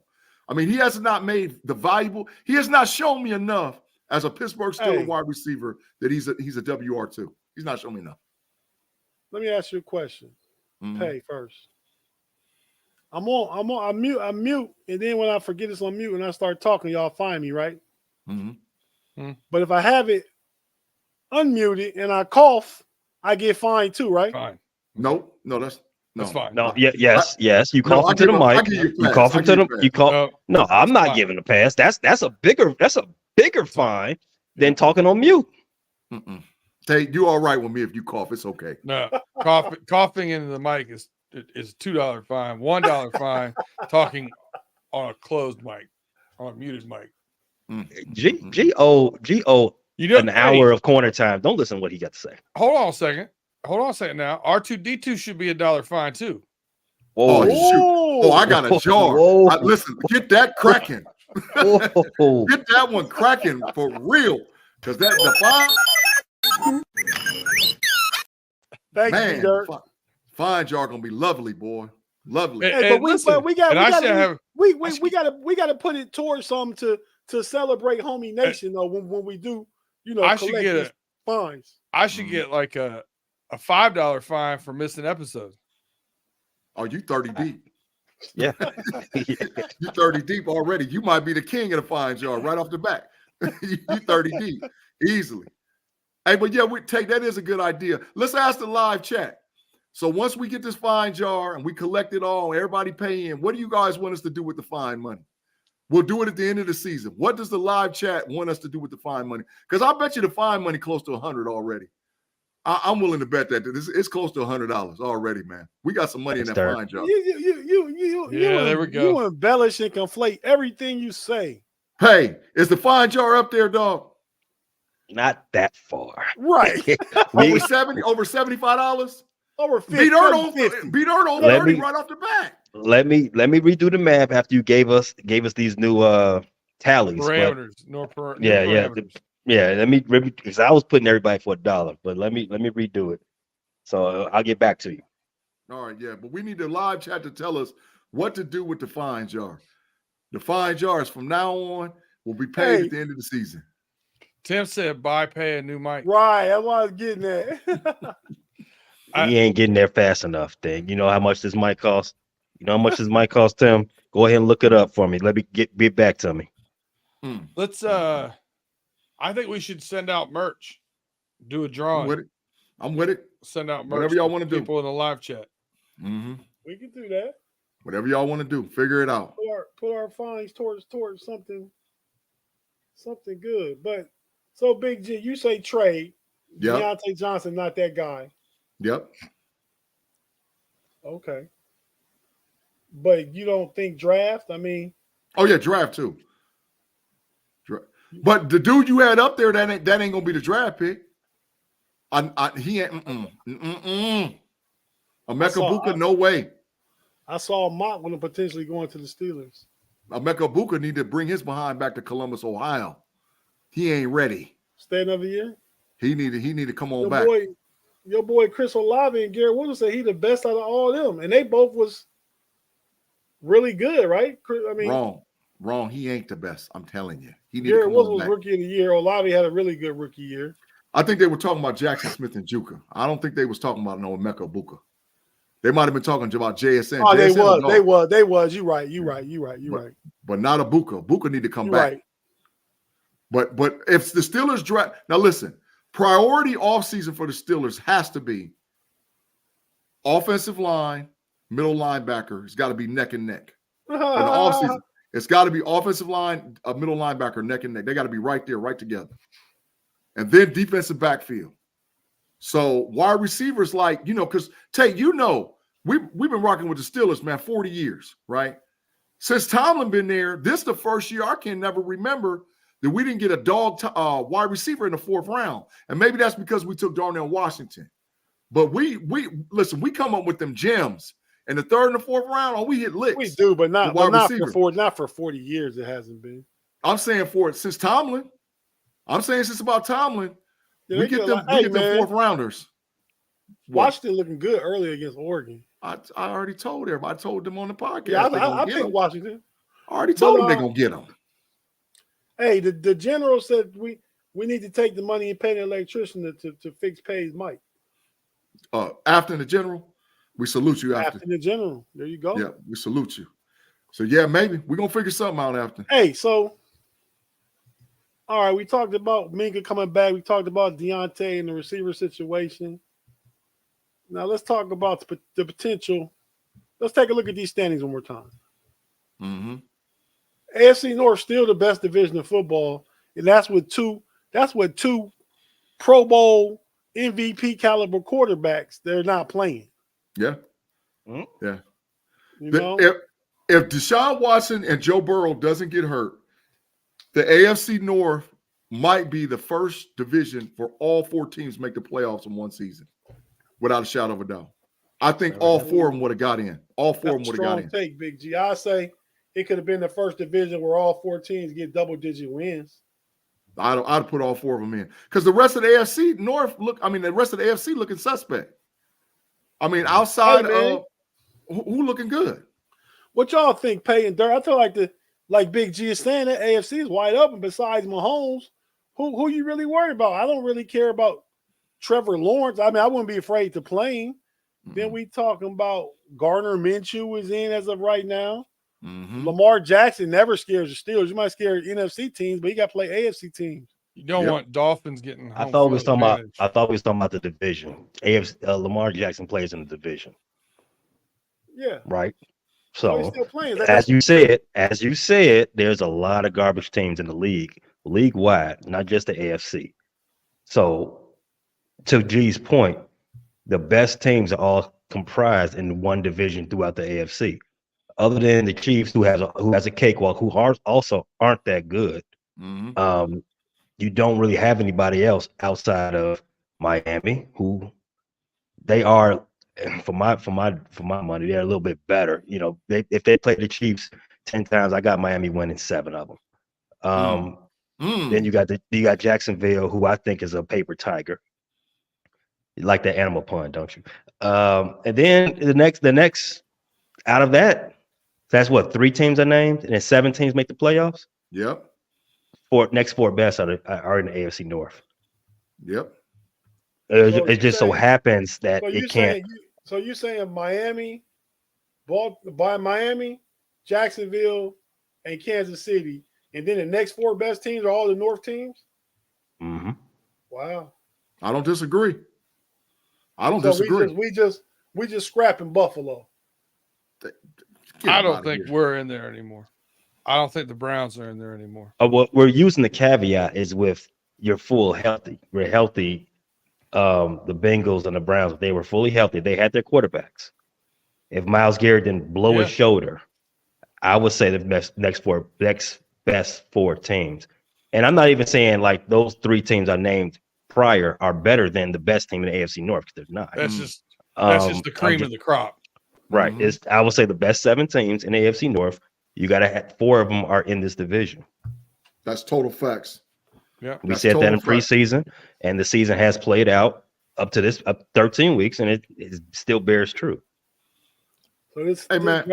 Speaker 3: I mean, he has not made the valuable. He has not shown me enough as a Pittsburgh Steelers wide receiver that he's a WR2. He's not shown me enough.
Speaker 2: Let me ask you a question. Pay first. I'm mute, and then when I forget it's on mute and I start talking, y'all find me, right? But if I have it unmuted and I cough, I get fined too, right?
Speaker 4: Fine.
Speaker 3: No, that's
Speaker 4: fine.
Speaker 1: No, yes. You cough into the mic. You cough into the. You cough. No, I'm not giving a pass. That's a bigger fine than talking on mute.
Speaker 3: Tate, you all right with me if you cough? It's okay.
Speaker 4: No, coughing into the mic is $2 fine, $1 fine. Talking on a closed mic, on a muted mic.
Speaker 1: G-O an hour of corner time. Don't listen to what he got to say.
Speaker 4: Hold on a second now. R2D2 should be $1 fine too.
Speaker 3: Whoa. Oh, I got a jar. Listen, get that cracking. Get that one cracking for real. Because the fine.
Speaker 2: Thank you, Dirk.
Speaker 3: Fine jar gonna be lovely, boy. Lovely.
Speaker 2: Hey, but we gotta put it towards something to celebrate homie nation though when we do,
Speaker 4: I should get
Speaker 2: fines.
Speaker 4: I should get like a $5 fine for missing episodes.
Speaker 3: Oh, you 30 deep.
Speaker 1: Yeah.
Speaker 3: You 30 deep already. You might be the king of the fine jar right off the bat. You 30 deep easily. Hey, but yeah, that is a good idea. Let's ask the live chat. So once we get this fine jar and we collect it all, everybody pay in, what do you guys want us to do with the fine money? We'll do it at the end of the season. What does the live chat want us to do with the fine money? Because I bet you the fine money close to $100 already. I'm willing to bet that it's close to $100 already, man. We got some money in that fine jar.
Speaker 4: There we go.
Speaker 2: You embellish and conflate everything you say.
Speaker 3: Hey, is the fine jar up there, dog?
Speaker 1: Not that far.
Speaker 2: Right.
Speaker 3: Over $75?
Speaker 2: Over 50.
Speaker 3: Beat Earl on 30 right off the bat.
Speaker 1: let me redo the math after you gave us these new tallies.
Speaker 4: Parameters, new
Speaker 1: Yeah,
Speaker 4: parameters.
Speaker 1: Let me because I was putting everybody for $1, but let me redo it. So I'll get back to you.
Speaker 3: All right, yeah, but we need the live chat to tell us what to do with the fine jar. The fine jars from now on will be paid at the end of the season.
Speaker 4: Tim said, "Buy, pay a new mic."
Speaker 2: Right, that's what I was getting at.
Speaker 1: He ain't getting there fast enough. Then you know how much this mic costs. You know how much this mic costs, Tim? Go ahead and look it up for me. Let me get back to me.
Speaker 4: Let's. I think we should send out merch. Do a drawing.
Speaker 3: I'm with it.
Speaker 4: Send out merch.
Speaker 3: Whatever y'all want to do.
Speaker 4: People in the live chat.
Speaker 3: Mm-hmm.
Speaker 2: We can do that.
Speaker 3: Whatever y'all want to do, figure it out.
Speaker 2: Put our fines towards something good. But so Big G, you say trade.
Speaker 3: Yep.
Speaker 2: Deontay Johnson, not that guy.
Speaker 3: Yep.
Speaker 2: Okay. But you don't think draft? I mean,
Speaker 3: oh yeah, draft too. But the dude you had up there, that ain't gonna be the draft pick. He ain't. Emeka Buka, no way.
Speaker 2: I saw Mott want to potentially go into the Steelers.
Speaker 3: Emeka Buka need to bring his behind back to Columbus, Ohio. He ain't ready.
Speaker 2: Stay another year.
Speaker 3: He need to come on back.
Speaker 2: Your boy Chris Olave and Garrett Wilson said he the best out of all of them, and they both was really good, right? I mean,
Speaker 3: wrong. He ain't the best. I'm telling you.
Speaker 2: Garrett Wilson was rookie of the year. Olave had a really good rookie year.
Speaker 3: I think they were talking about Jackson Smith and Juka. I don't think they was talking about no Emeka Buka. They might have been talking about JSN.
Speaker 2: Oh,
Speaker 3: JSN
Speaker 2: they was. You right.
Speaker 3: But not a Buka. Buka need to come back.
Speaker 2: Right.
Speaker 3: But if the Steelers draft, now listen, priority offseason for the Steelers has to be offensive line, middle linebacker. It's got to be neck and neck. In the offseason, it's got to be offensive line, a middle linebacker, neck and neck. They got to be right there, right together. And then defensive backfield. So wide receivers, because Tate, we've been rocking with the Steelers, man, 40 years, right? Since Tomlin been there, this is the first year I can never remember that we didn't get a wide receiver in the 4th round. And maybe that's because we took Darnell Washington. But we come up with them gems. In the 3rd and the 4th round, we hit licks.
Speaker 2: We do, but not for 40 years it hasn't been.
Speaker 3: I'm saying since Tomlin. I'm saying since about Tomlin. We get them 4th rounders.
Speaker 2: Washington looking good early against Oregon.
Speaker 3: I already told everybody. I told them on the podcast.
Speaker 2: Yeah, I think Washington.
Speaker 3: I already told them they're going to get them.
Speaker 2: Hey, the general said we need to take the money and pay the electrician to fix Pay's mic.
Speaker 3: After the general, we salute you after.
Speaker 2: After the general. There you go.
Speaker 3: Yeah, we salute you. So, yeah, maybe. We're going to figure something out after.
Speaker 2: Hey, so, all right, we talked about Minka coming back. We talked about Deontay and the receiver situation. Now, let's talk about the potential. Let's take a look at these standings one more time.
Speaker 3: Mm-hmm.
Speaker 2: AFC North still the best division of football, and that's with two Pro Bowl MVP caliber quarterbacks. They're not playing.
Speaker 3: Yeah.
Speaker 1: Mm-hmm.
Speaker 3: Yeah.
Speaker 2: You know?
Speaker 3: If Deshaun Watson and Joe Burrow doesn't get hurt, the AFC North might be the first division for all 4 teams to make the playoffs in one season, without a shadow of a doubt. I think all 4 of them would have got in. All 4 of them would have got in.
Speaker 2: Take, Big G. I say it could have been the first division where all 4 teams get double-digit wins.
Speaker 3: I'd put all 4 of them in because the rest of the AFC North the rest of the AFC looking suspect. I mean, outside of who looking good?
Speaker 2: What y'all think, Pay and Dirt? I feel like Big G is saying that AFC is wide open. Besides Mahomes, who you really worried about? I don't really care about Trevor Lawrence. I mean, I wouldn't be afraid to play him. Mm-hmm. Then we talking about Gardner Minshew is in as of right now.
Speaker 3: Mm-hmm.
Speaker 2: Lamar Jackson never scares the Steelers. You might scare NFC teams, but you got to play AFC teams.
Speaker 4: You don't want Dolphins getting home.
Speaker 1: I thought we was talking about the division. AFC Lamar Jackson plays in the division.
Speaker 2: Yeah.
Speaker 1: Right. So
Speaker 2: he's still playing.
Speaker 1: as you said, there's a lot of garbage teams in the league wide, not just the AFC. So to G's point, the best teams are all comprised in one division throughout the AFC. Other than the Chiefs, who has a cakewalk, who also aren't that good.
Speaker 3: Mm-hmm.
Speaker 1: You don't really have anybody else outside of Miami, who they are And for my money, they're a little bit better. You know, if they play the Chiefs 10 times, I got Miami winning 7 of them. Then you got Jacksonville, who I think is a paper tiger. You like that animal pun, don't you? And then the next out of that's what 3 teams are named, and then 7 teams make the playoffs.
Speaker 3: Yep.
Speaker 1: Next 4 best are in the AFC North.
Speaker 3: Yep.
Speaker 1: It just so happens that it can't.
Speaker 2: So you're saying Miami, Miami, Jacksonville, and Kansas City, and then the next 4 best teams are all the North teams?
Speaker 1: Mm-hmm.
Speaker 2: Wow.
Speaker 3: I don't disagree. I don't disagree.
Speaker 2: We just scrapping Buffalo.
Speaker 4: I don't think we're in there anymore. I don't think the Browns are in there anymore.
Speaker 1: What we're using the caveat is with you're full healthy. We're healthy. The Bengals and the Browns, if they were fully healthy, they had their quarterbacks. If Myles Garrett didn't blow his shoulder, I would say the next best 4 teams. And I'm not even saying like those 3 teams I named prior are better than the best team in the AFC North, because they're not.
Speaker 4: That's just the cream of the crop.
Speaker 1: Right. Mm-hmm. I would say the best 7 teams in the AFC North, you got to have 4 of them are in this division.
Speaker 3: That's total facts.
Speaker 4: Yeah,
Speaker 1: we said that in preseason, and the season has played out up to this 13 weeks, and it still bears true.
Speaker 2: So this graphic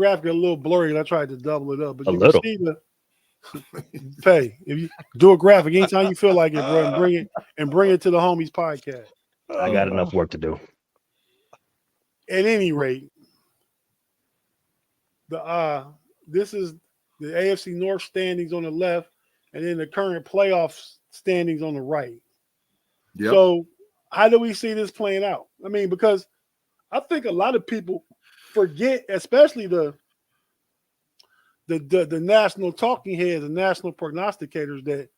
Speaker 2: got a little blurry, and I tried to double it up, but you can see if you do a graphic anytime you feel like it, bro, and bring it to the homies podcast.
Speaker 1: I got enough work to do.
Speaker 2: At any rate, this is the AFC North standings on the left, and then the current playoff standings on the right. Yep. So how do we see this playing out? I mean, because I think a lot of people forget, especially the national talking heads and national prognosticators, that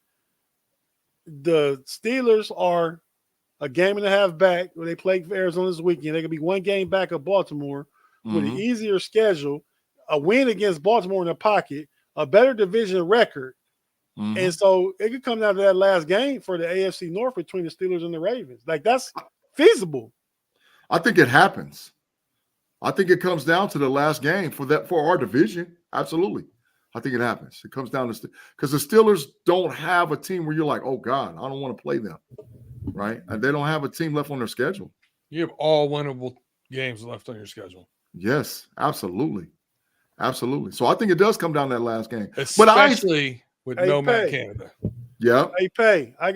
Speaker 2: the Steelers are a game and a half back when they play for Arizona this weekend. They could be 1 game back of Baltimore with an easier schedule, a win against Baltimore in the pocket, a better division record. And so it could come down to that last game for the AFC North between the Steelers and the Ravens. Like, that's feasible.
Speaker 3: I think it happens. I think it comes down to the last game for our division. Absolutely. I think it happens. It comes down to because the Steelers don't have a team where you're like, oh God, I don't want to play them. Right? And they don't have a team left on their schedule.
Speaker 4: You have all winnable games left on your schedule.
Speaker 3: Yes, absolutely. Absolutely. So I think it does come down to that last game.
Speaker 4: Especially with no Matt Canada.
Speaker 3: Yeah.
Speaker 2: Hey, Pay, I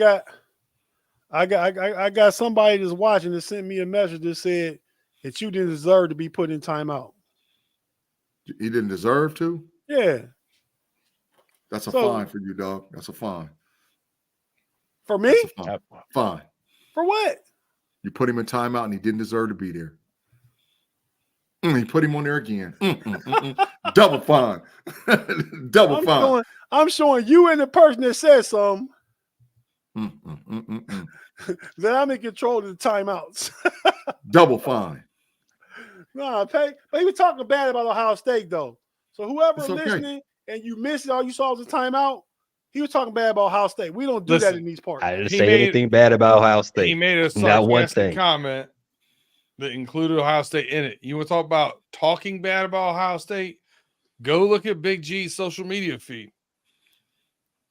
Speaker 2: got somebody that's watching that sent me a message that said that you didn't deserve to be put in timeout.
Speaker 3: He didn't deserve to?
Speaker 2: Yeah.
Speaker 3: That's a fine for you, dog. That's a fine.
Speaker 2: For me?
Speaker 3: Fine.
Speaker 2: For what?
Speaker 3: You put him in timeout and he didn't deserve to be there. He put him on there again. Double fine. Double fine.
Speaker 2: I'm showing you and the person that said something that I'm in control of the timeouts.
Speaker 3: Double fine.
Speaker 2: Nah, Pay. But he was talking bad about Ohio State, though. So whoever listening and you missed it, all you saw was a timeout, he was talking bad about Ohio State. We don't do that in these parts.
Speaker 1: I didn't say anything bad about Ohio State.
Speaker 4: He made a sarcastic comment that included Ohio State in it. You want to talk about talking bad about Ohio State? Go look at Big G's social media feed.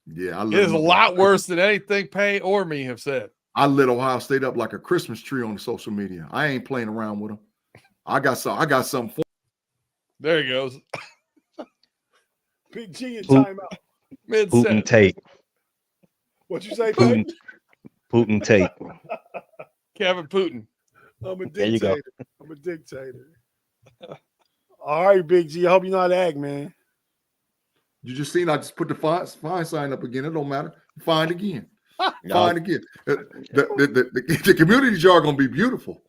Speaker 3: Yeah,
Speaker 4: it is a lot worse than anything Pay or me have said.
Speaker 3: I lit Ohio State up like a Christmas tree on social media. I ain't playing around with them. I got something for.
Speaker 4: There he goes.
Speaker 2: Big G in timeout.
Speaker 1: Putin Tate.
Speaker 2: What you say,
Speaker 1: Putin Tate.
Speaker 4: Kevin Putin.
Speaker 2: I'm a dictator.
Speaker 1: There you go.
Speaker 2: I'm a dictator. All right, Big G. I hope you know how to act, man.
Speaker 3: You just seen I just put the fine sign up again. It don't matter. Fine again. Fine again. The communities are going to be beautiful.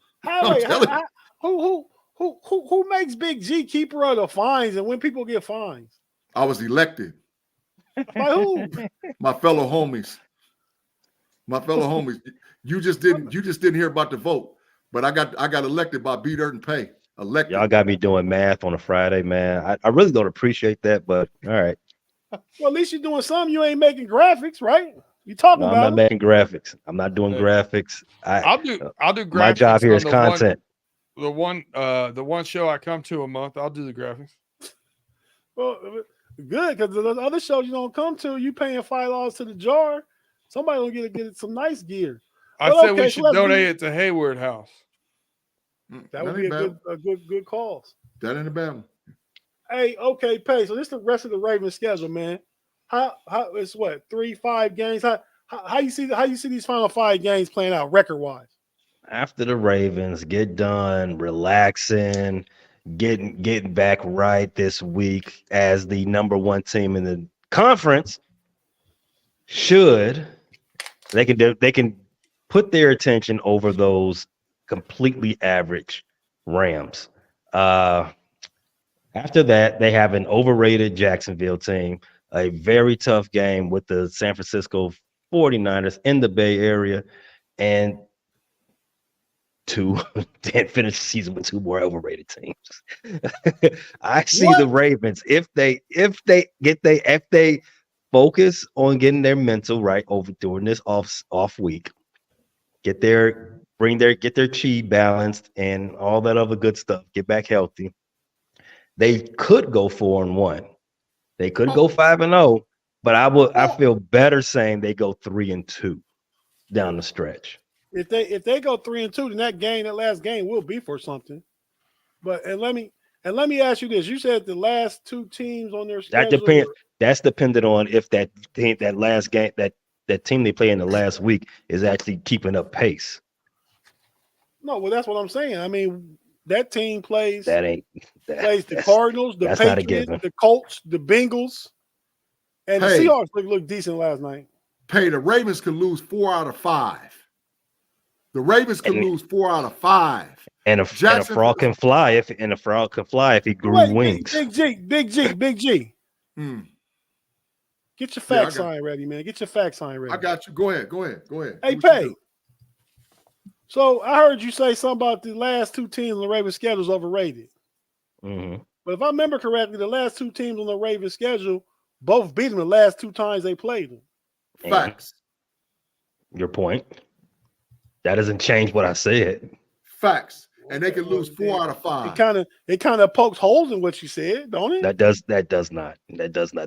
Speaker 2: Who makes Big G keeper of the fines and when people get fines?
Speaker 3: I was elected.
Speaker 2: By who?
Speaker 3: My fellow homies. You just didn't hear about the vote, but I got elected by B Dirt and Pay. Elected.
Speaker 1: Y'all got me doing math on a Friday, man. I really don't appreciate that, but all right.
Speaker 2: Well, at least you're doing something. You ain't making graphics, right? You talking about?
Speaker 1: I'm not making graphics. I'm not doing graphics.
Speaker 4: I'll do graphics.
Speaker 1: My job here is content.
Speaker 4: the one show I come to a month, I'll do the graphics.
Speaker 2: Well, good, because the other shows you don't come to, you paying $5 to the jar. Somebody will get some nice gear.
Speaker 4: I
Speaker 2: But
Speaker 4: said
Speaker 2: okay,
Speaker 4: we
Speaker 2: so
Speaker 4: should
Speaker 2: let's
Speaker 4: donate it to Hayward House.
Speaker 2: That would be a good cause.
Speaker 3: That ain't a bad one.
Speaker 2: Hey, okay, Pay. So this is the rest of the Ravens schedule, man. How it's what 3-5 games? How you see these final 5 games playing out record wise?
Speaker 1: After the Ravens get done relaxing, getting back right this week as the number 1 team in the conference, they can put their attention over those completely average Rams. After that, they have an overrated Jacksonville team, a very tough game with the San Francisco 49ers in the Bay Area, and finish the season with 2 more overrated teams. I see the Ravens if they focus on getting their mental right over during this off week, get their chi balanced and all that other good stuff, get back healthy. They could go 4-1. They could go 5-0, but I feel better saying they go 3-2 down the stretch.
Speaker 2: If they go 3-2, then that last game will be for something. But let me ask you this: you said the last 2 teams on their schedule.
Speaker 1: That's dependent on if that last game that team they play in the last week is actually keeping up pace.
Speaker 2: No, well, that's what I'm saying. I mean, that team plays the Cardinals, the Patriots, the Colts, the Bengals, and the Seahawks looked decent last night.
Speaker 3: The Ravens could lose 4 out of 5. The Ravens could lose 4 out of 5.
Speaker 1: And a frog can fly if he grew wings.
Speaker 2: Big G. Get your fact sign ready, man. Get your fact sign ready.
Speaker 3: I got you. Go ahead.
Speaker 2: Hey, Pay. So I heard you say something about the last 2 teams on the Ravens schedule is overrated.
Speaker 1: Mm-hmm.
Speaker 2: But if I remember correctly, the last 2 teams on the Ravens schedule both beat them the last 2 times they played them.
Speaker 3: Facts.
Speaker 1: Your point. That doesn't change what I said.
Speaker 3: Facts. And they can lose 4 out of 5.
Speaker 2: It kind of pokes holes in what you said, don't it?
Speaker 1: That does not.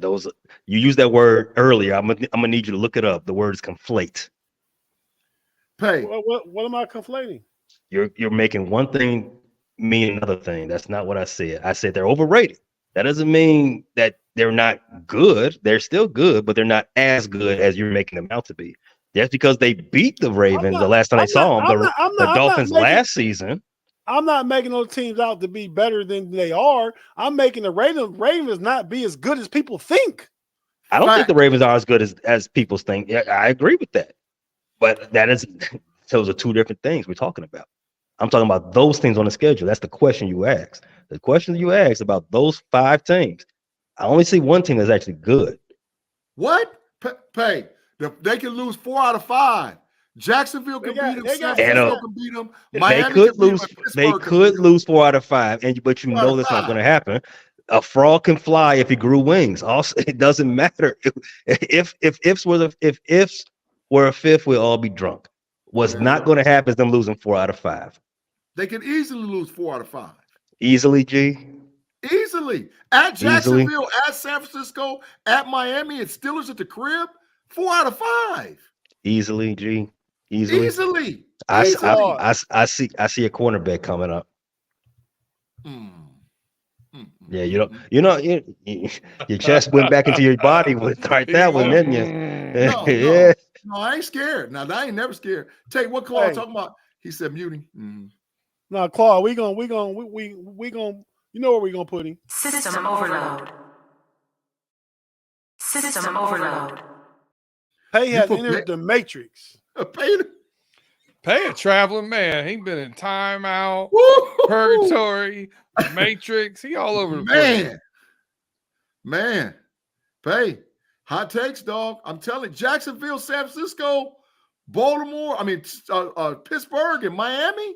Speaker 1: Those you used that word earlier. I'm gonna need you to look it up. The word is conflate.
Speaker 3: Pay.
Speaker 2: What am I conflating?
Speaker 1: You're making one thing mean another thing. That's not what I said. I said they're overrated. That doesn't mean that they're not good. They're still good, but they're not as good as you're making them out to be. That's because they beat the Ravens the last time I saw them. The Dolphins last season.
Speaker 2: I'm not making those teams out to be better than they are. I'm making the Ravens not be as good as people think.
Speaker 1: I don't think the Ravens are as good as people think. Yeah, I agree with that. But those are 2 different things we're talking about. I'm talking about those things on the schedule. That's the question you asked. The question you asked about those 5 teams. I only see one team that's actually good.
Speaker 3: What? Pay. They can lose 4 out of 5. Jacksonville can beat them. San Francisco can beat them. Miami
Speaker 1: they could lose 4 out of 5, but you know that's not going to happen. A frog can fly if he grew wings. Also, it doesn't matter. If ifs were a fifth, we'll all be drunk. What's not going to happen is them losing 4 out of 5.
Speaker 3: They can easily lose 4 out of 5.
Speaker 1: Easily, G.
Speaker 3: Easily. At Jacksonville, at San Francisco, at Miami, and Steelers at the crib, 4 out of 5.
Speaker 1: Easily, G.
Speaker 3: Easily.
Speaker 1: I see a cornerback coming up. Yeah, your chest went back into your body with that one, didn't you?
Speaker 3: No, I ain't scared. Now, I ain't never scared. Tate, what Claude talking about? He said muting.
Speaker 2: No, Claude, we gonna you know where we gonna put him.
Speaker 5: System overload.
Speaker 2: Pay has entered the matrix.
Speaker 4: Pay a traveling man. He been in timeout, purgatory, matrix. He all over the place.
Speaker 3: Man. Pay. Hot takes, dog. I'm telling you, Jacksonville, San Francisco, Baltimore, Pittsburgh and Miami.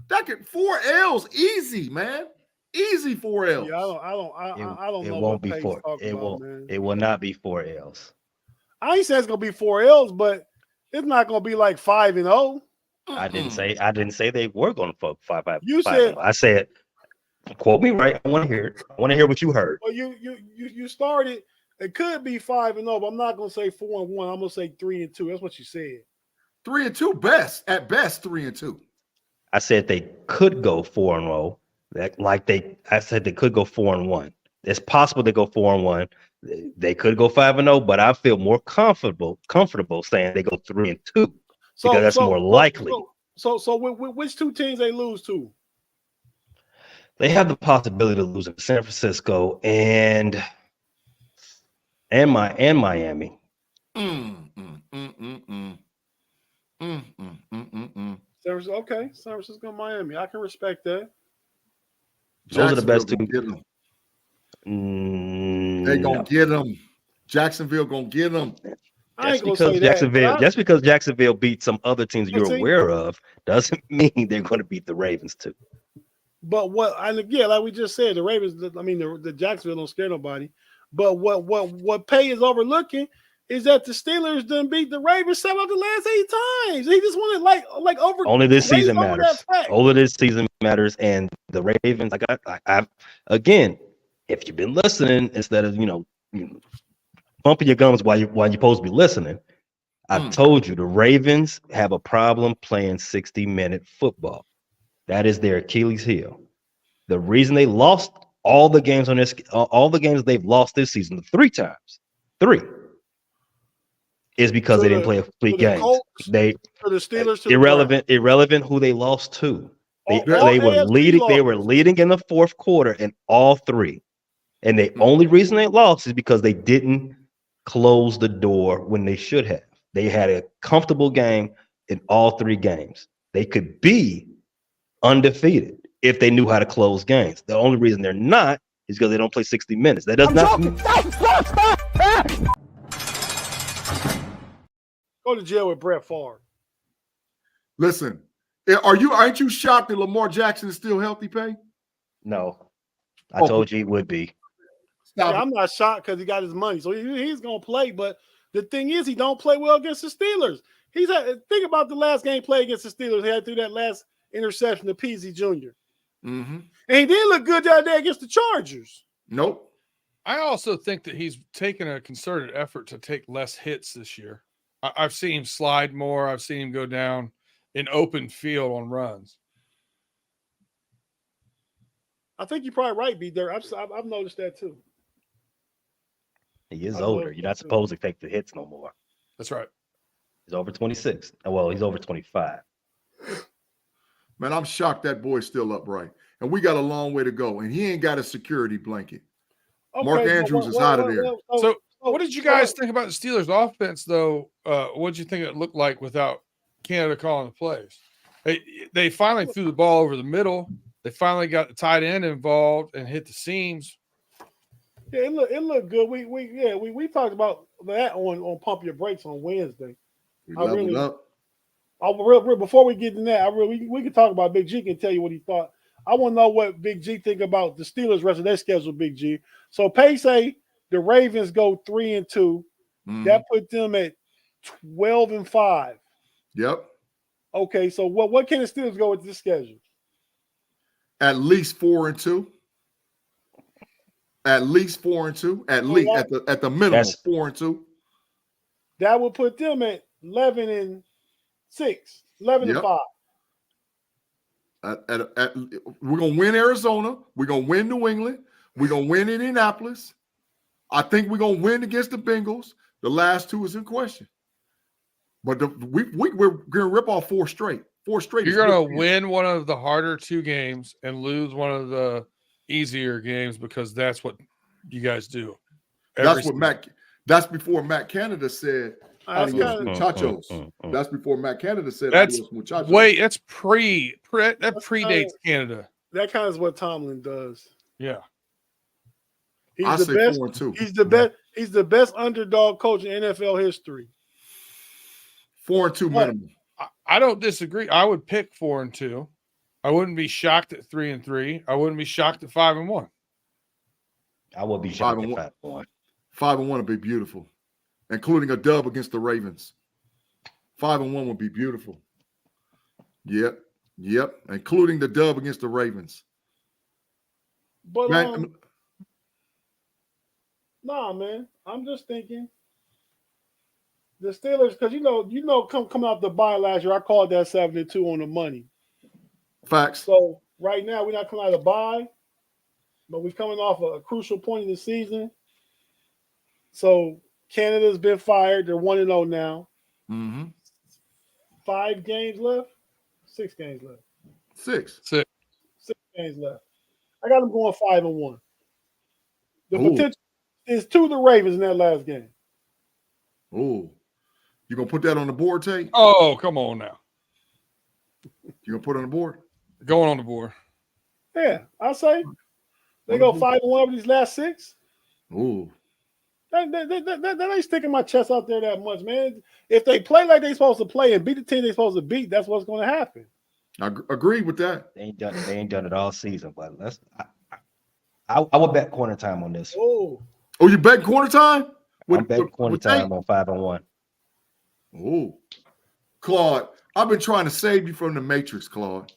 Speaker 3: That could 4 L's easy, man. Easy 4 L's.
Speaker 2: Yeah, I don't know.
Speaker 1: It won't be 4. It will not be 4 L's.
Speaker 2: I ain't saying it's gonna be 4 L's, but it's not gonna be like 5-0.
Speaker 1: I didn't say they were going to 5-5.
Speaker 2: You said.
Speaker 1: I said, quote me right. I want to hear it. I want to hear what you heard.
Speaker 2: Well, you started. It could be 5-0, but I'm not going to say 4-1. I'm going to say 3-2. That's what you said.
Speaker 3: 3-2 best at best 3-2.
Speaker 1: I said they could go 4-0. I said they could go 4-1. It's possible they go 4-1. They could go 5-0, but I feel more comfortable saying they go 3-2 because that's more likely.
Speaker 2: So which two teams they lose to?
Speaker 1: They have the possibility to lose in San Francisco and Miami.
Speaker 2: Okay, San Francisco, Miami. I can respect that.
Speaker 1: Those are the best two.
Speaker 3: They gonna get them. Jacksonville gonna get them.
Speaker 2: Just
Speaker 1: because Jacksonville beat some other teams you're aware of doesn't mean they're going to beat the Ravens too.
Speaker 2: But like we just said, the Ravens. I mean, the Jacksonville don't scare nobody. But what Pay is overlooking is that the Steelers done beat the Ravens 7 of the last 8 times. He just wanted like over.
Speaker 1: Only this season matters. Only this season matters, and the Ravens. I again, if you've been listening instead of bumping your gums while you're supposed to be listening, I told you the Ravens have a problem playing 60-minute football. That is their Achilles heel. The reason they lost all the games they've lost this season 3 times, is because they didn't play a complete game. The Steelers, irrelevant who they lost to. They were leading in the fourth quarter in all 3. And the only reason they lost is because they didn't close the door when they should have. They had a comfortable game in all 3 games. They could be undefeated if they knew how to close games. The only reason they're not is because they don't play 60 minutes. That does not.
Speaker 2: Go to jail with Brett Favre.
Speaker 3: Listen, aren't you shocked that Lamar Jackson is still healthy, Pay?
Speaker 1: No. I told you he would be.
Speaker 2: I'm not shocked because he got his money. So he's going to play. But the thing is, he don't play well against the Steelers. Think about the last game play against the Steelers. He had through that last interception to Peasy Jr.
Speaker 3: Mm-hmm.
Speaker 2: And he didn't look good the other day against the Chargers.
Speaker 3: Nope.
Speaker 4: I also think that he's taken a concerted effort to take less hits this year. I've seen him slide more. I've seen him go down in open field on runs.
Speaker 2: I think you're probably right, B. Dirt. I've noticed that too.
Speaker 1: He is older. You're not supposed to take the hits no more.
Speaker 4: That's right.
Speaker 1: He's over 26. Well, he's over 25.
Speaker 3: Man, I'm shocked that boy's still upright. And we got a long way to go. And he ain't got a security blanket. Okay, Mark Andrews is out of there.
Speaker 4: So what did you guys think about the Steelers' offense, though? What did you think it looked like without Canada calling the plays? They finally threw the ball over the middle. They finally got the tight end involved and hit the seams.
Speaker 2: Yeah, it looked good. We talked about that on Pump Your Brakes on Wednesday.
Speaker 3: We leveled up.
Speaker 2: Before we get in that, we can talk about Big G. Can tell you what he thought. I want to know what Big G think about the Steelers' rest of their schedule. Big G. So Pay say the Ravens go 3-2. Mm-hmm. That put them at 12-5.
Speaker 3: Yep.
Speaker 2: Okay, so what can the Steelers go with this schedule?
Speaker 3: At least 4-2. At least 4-2. At the minimum 4-2.
Speaker 2: That would put them at 11-6, 11-5.
Speaker 3: We're gonna win Arizona. We're gonna win New England. We're gonna win Indianapolis. I think we're gonna win against the Bengals. The last 2 is in question. But we're gonna rip off 4 straight. 4 straight.
Speaker 4: You're gonna win one of the harder 2 games and lose one of the easier games because that's what you guys do.
Speaker 3: That's before Matt Canada said adios muchachos. That's before Matt Canada said adios muchachos.
Speaker 4: Wait, that's that predates Canada.
Speaker 2: That kind of is what Tomlin does.
Speaker 4: Yeah.
Speaker 2: He's the best.
Speaker 3: 4-2.
Speaker 2: He's the best. He's the best underdog coach in NFL history.
Speaker 3: 4-2 minimum.
Speaker 4: I don't disagree. I would pick 4-2. I wouldn't be shocked at 3-3. I wouldn't be shocked at 5-1.
Speaker 1: I would be shocked at 5-1.
Speaker 3: 5-1 would be beautiful, including a dub against the Ravens. 5-1 would be beautiful. Yep. Including the dub against the Ravens.
Speaker 2: But
Speaker 3: Man,
Speaker 2: nah, man. I'm just thinking the Steelers, because come out the bye last year. I called that 7-2 on the money.
Speaker 3: facts.
Speaker 2: So right now we're not coming out of the bye, but we're coming off a crucial point in the season. So Canada's been fired. They're 1-0 now.
Speaker 3: Mm-hmm.
Speaker 2: 5 games left. 6 games left.
Speaker 3: 6
Speaker 2: games left. I got them going 5-1. The
Speaker 3: Ooh.
Speaker 2: potential is to the Ravens in that last game.
Speaker 3: Oh, you gonna put that on the board, Tate?
Speaker 4: Oh, come on now.
Speaker 3: You gonna put it on the board?
Speaker 4: Going on the board.
Speaker 2: Yeah, I'll say they go 5-1 over these last 6.
Speaker 3: Ooh.
Speaker 2: That ain't sticking my chest out there that much, man. If they play like they're supposed to play and beat the team they're supposed to beat, that's what's going to happen.
Speaker 3: I agree with that.
Speaker 1: They ain't done it all season, but I would bet corner time on this.
Speaker 2: Oh,
Speaker 3: you bet corner time?
Speaker 1: I'm betting corner time on 5-1.
Speaker 3: Oh, Claude, I've been trying to save you from the Matrix, Claude.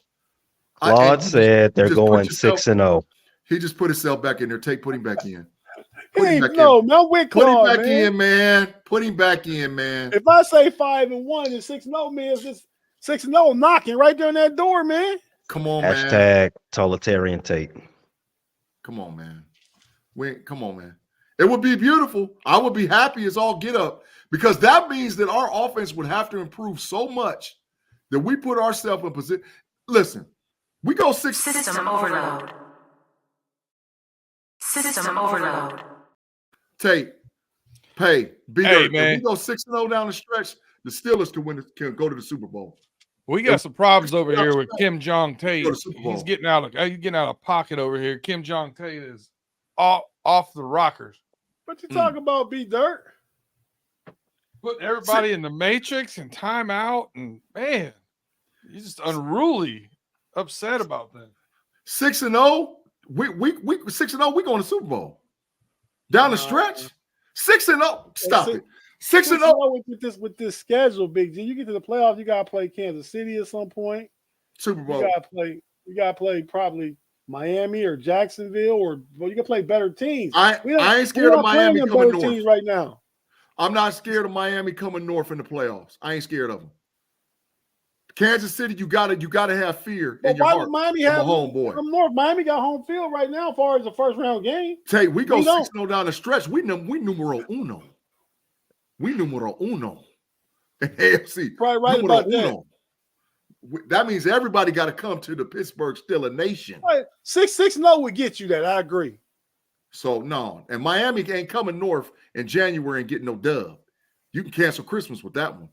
Speaker 1: Claude said they're going 6-0.
Speaker 3: He just put himself back in there. Put him back in.
Speaker 2: hey, no, man, with Claude,
Speaker 3: put him back in, man. Put him back in, man.
Speaker 2: If I say 5-1 and 6-0, man, it's just 6-0 knocking right there on that door, man.
Speaker 3: Come on, man.
Speaker 1: Hashtag totalitarian Tate.
Speaker 3: Come on, man. Come on, man. It would be beautiful. I would be happy as all get up because that means that our offense would have to improve so much that we put ourselves in position. Listen, we go 6.
Speaker 5: System overload. System overload.
Speaker 3: Tate, be
Speaker 4: Hey,
Speaker 3: there.
Speaker 4: man.
Speaker 3: If we go 6-0 down the stretch, the Steelers can go to the Super Bowl.
Speaker 4: We got some problems over here with Kim Jong Tate. He's getting out of pocket over here. Kim Jong Tate is off the rockers.
Speaker 2: What you talking about, B-Dirt?
Speaker 4: Putting everybody in the matrix and timeout, and man, he's just unruly, upset about that.
Speaker 3: 6-0, we 6-0. We going to Super Bowl down the stretch. 6-0. Stop it. 6-0
Speaker 2: with this schedule, Big G. You get to the playoffs, you gotta play Kansas City at some point.
Speaker 3: Super Bowl.
Speaker 2: You gotta play probably Miami or Jacksonville, or you can play better teams.
Speaker 3: I ain't scared of Miami coming north
Speaker 2: teams right now.
Speaker 3: I'm not scared of Miami coming north in the playoffs. I ain't scared of them. Kansas City, you gotta have fear in your heart.
Speaker 2: Miami
Speaker 3: have a homeboy
Speaker 2: from north. Miami got home field right now as far as the first round game.
Speaker 3: Tate, we go 6-0 down the stretch. We numero uno. We numero uno in AFC.
Speaker 2: Probably right
Speaker 3: numero
Speaker 2: about that.
Speaker 3: Uno. That means everybody got to come to the Pittsburgh Steelers nation.
Speaker 2: Right. 6-0 would get you that. I agree.
Speaker 3: So no, and Miami ain't coming north in January and getting no dub. You can cancel Christmas with that one.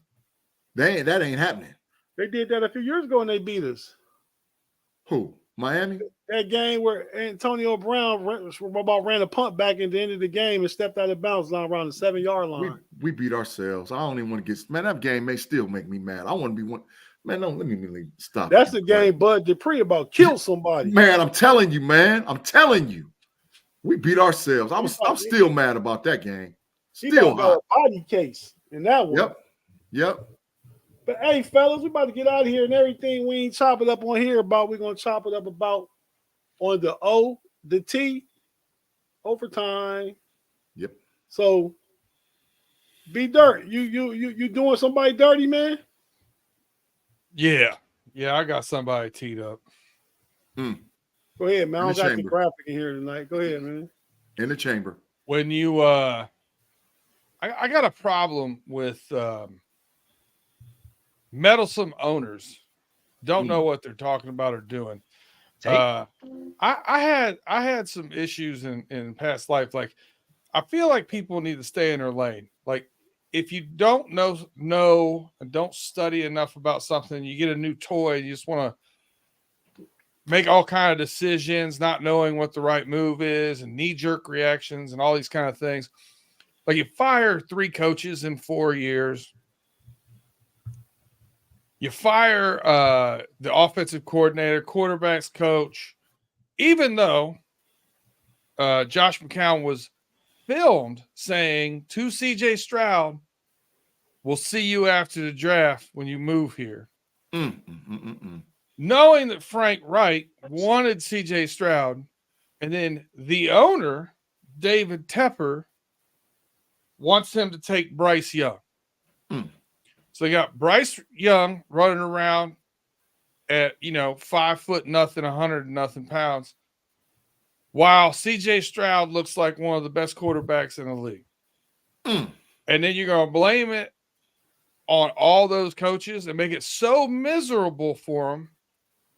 Speaker 3: That ain't happening.
Speaker 2: They did that a few years ago and they beat us.
Speaker 3: Who? Miami?
Speaker 2: That game where Antonio Brown ran a punt back at the end of the game and stepped out of bounds line around the 7-yard line.
Speaker 3: We beat ourselves. I don't even want to get, man, that game may still make me mad. I want to be one. Man, no, let me really stop.
Speaker 2: That's the game Bud Dupree about kill somebody.
Speaker 3: Man, I'm telling you, man. I'm telling you. We beat ourselves. I'm still mad about that game. Still
Speaker 2: got a body case in that one.
Speaker 3: Yep.
Speaker 2: But hey, fellas, we about to get out of here and everything we ain't chop it up on here about, we're gonna chop it up about on the O, the T, overtime.
Speaker 3: Yep.
Speaker 2: So be dirt. You doing somebody dirty, man?
Speaker 4: Yeah, I got somebody teed up.
Speaker 2: Go ahead, man. I don't got the graphic in here tonight. Go ahead, man.
Speaker 3: In the chamber.
Speaker 4: When you I got a problem with meddlesome owners. Don't know what they're talking about or doing. I had some issues in past life. Like, I feel like people need to stay in their lane. Like, if you don't know and don't study enough about something, you get a new toy, you just want to make all kind of decisions, not knowing what the right move is, and knee-jerk reactions and all these kind of things. Like, you fire 3 coaches in 4 years. You fire the offensive coordinator, quarterbacks coach, even though Josh McCown was filmed saying to CJ Stroud, "We'll see you after the draft when you move here." Knowing that Frank Reich wanted CJ Stroud, and then the owner, David Tepper, wants him to take Bryce Young. So they got Bryce Young running around at 5 foot nothing, 100 nothing pounds, while CJ Stroud looks like one of the best quarterbacks in the league. And then you're going to blame it on all those coaches and make it so miserable for them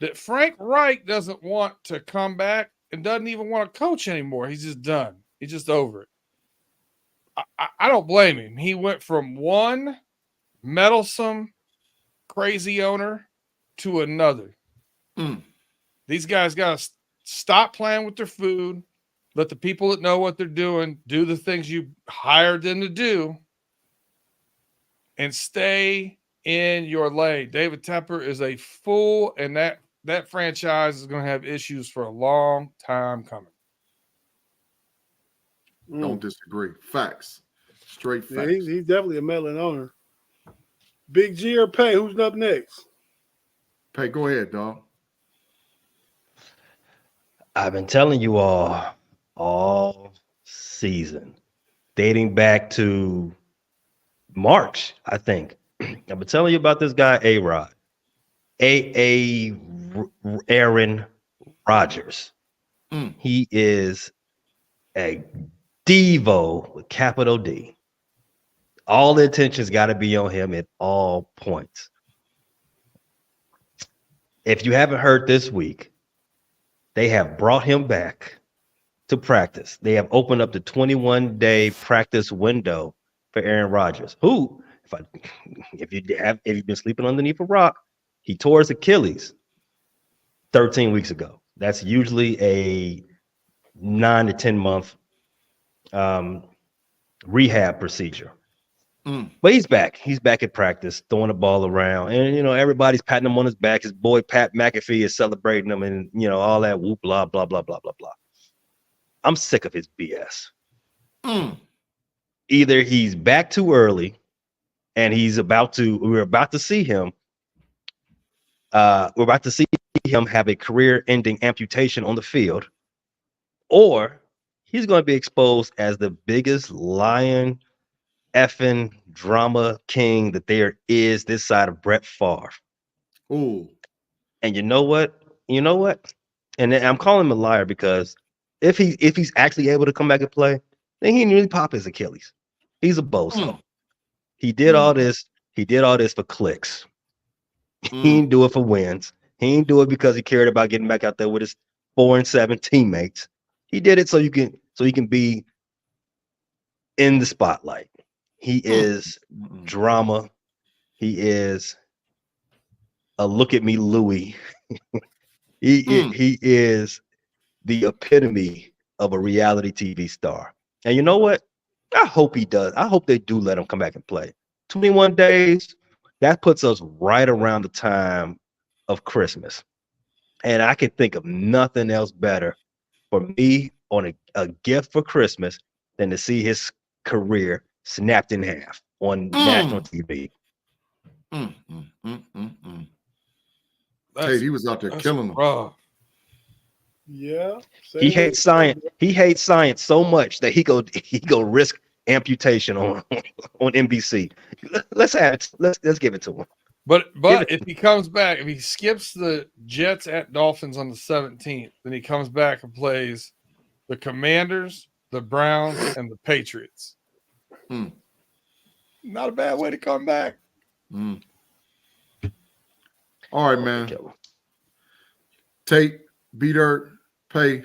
Speaker 4: that Frank Reich doesn't want to come back and doesn't even want to coach anymore. He's just done. He's just over it. I don't blame him. He went from one meddlesome, crazy owner to another. These guys got to stop playing with their food. Let the people that know what they're doing do the things you hired them to do, and stay in your lane. David Tepper is a fool, and that franchise is going to have issues for a long time coming.
Speaker 3: Don't disagree. Facts. Straight facts.
Speaker 2: Yeah, he's definitely a meddling owner. Big G or Pay, who's up next?
Speaker 3: Pay, go ahead, dog.
Speaker 1: I've been telling you all season, dating back to March, I think. I've been telling you about this guy, A-Rod. Aaron Rodgers. He is a Devo with capital D. All the attention's got to be on him at all points. If you haven't heard this week, they have brought him back to practice. They have opened up the 21-day practice window for Aaron Rodgers, who, if you've been sleeping underneath a rock, he tore his Achilles 13 weeks ago. That's usually a 9 to 10 month rehab procedure. But he's back. He's back at practice, throwing the ball around, and everybody's patting him on his back. His boy Pat McAfee is celebrating him, and all that whoop blah blah blah blah blah blah. I'm sick of his BS. Either he's back too early, and we're about to see him. We're about to see him have a career-ending amputation on the field, or he's going to be exposed as the biggest lying effing drama king that there is this side of Brett Favre.
Speaker 3: Ooh.
Speaker 1: And you know what? And I'm calling him a liar because if he's actually able to come back and play, then he didn't really pop his Achilles. He's a bozo. He did all this. He did all this for clicks. He didn't do it for wins. He didn't do it because he cared about getting back out there with his 4-7 teammates. He did it so you can be in the spotlight. He is drama. He is a look at me Louie. He is the epitome of a reality TV star. And you know what? I hope he does. I hope they do let him come back and play. 21 days, that puts us right around the time of Christmas. And I can think of nothing else better for me on a gift for Christmas than to see his career snapped in half on national TV.
Speaker 3: Tate, he was out there killing them.
Speaker 4: Rough.
Speaker 2: Yeah.
Speaker 1: He hates science. He hates science so much that he go risk amputation on NBC. Let's give it to him.
Speaker 4: But if he comes back, if he skips the Jets at Dolphins on the 17th, then he comes back and plays the Commanders, the Browns, and the Patriots. Not a bad way to come back.
Speaker 3: All right, man. Tate, B-Dirt, Pay.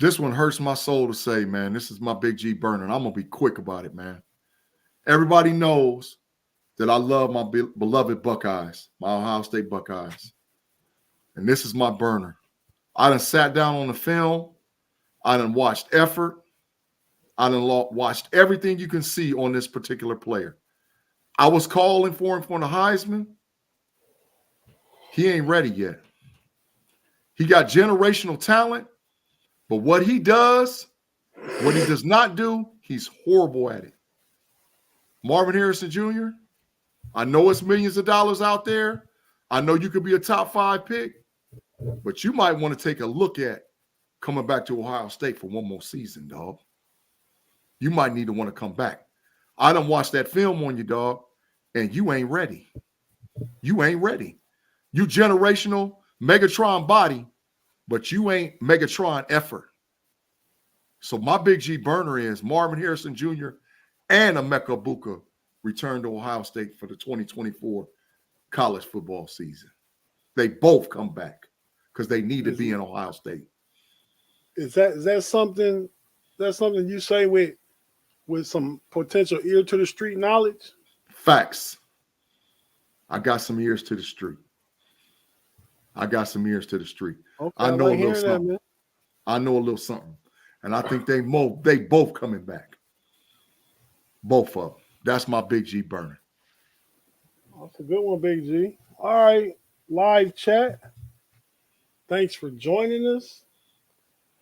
Speaker 3: This one hurts my soul to say, man. This is my Big G burner. I'm going to be quick about it, man. Everybody knows that I love my beloved Buckeyes, my Ohio State Buckeyes. And this is my burner. I done sat down on the film. I done watched effort. I done watched everything you can see on this particular player. I was calling for him for the Heisman. He ain't ready yet. He got generational talent, but what he does, what he does not do, he's horrible at it. Marvin Harrison Jr., I know it's millions of dollars out there. I know you could be a top 5 pick, but you might want to take a look at coming back to Ohio State for one more season, dog. You might need to want to come back. I done watched that film on you, dog, and you ain't ready. You ain't ready. You generational Megatron body, but you ain't Megatron effort. So my big G burner is Marvin Harrison Jr. and Emeka Buka return to Ohio State for the 2024 college football season. They both come back because they need to be in Ohio State.
Speaker 2: Is that something you say with some potential ear to the street knowledge?
Speaker 3: Facts. I got some ears to the street. Okay, I know a little something. I know a little something. And I think they both coming back. Both of them. That's my big G burner.
Speaker 2: That's a good one, Big G. All right, live chat. Thanks for joining us.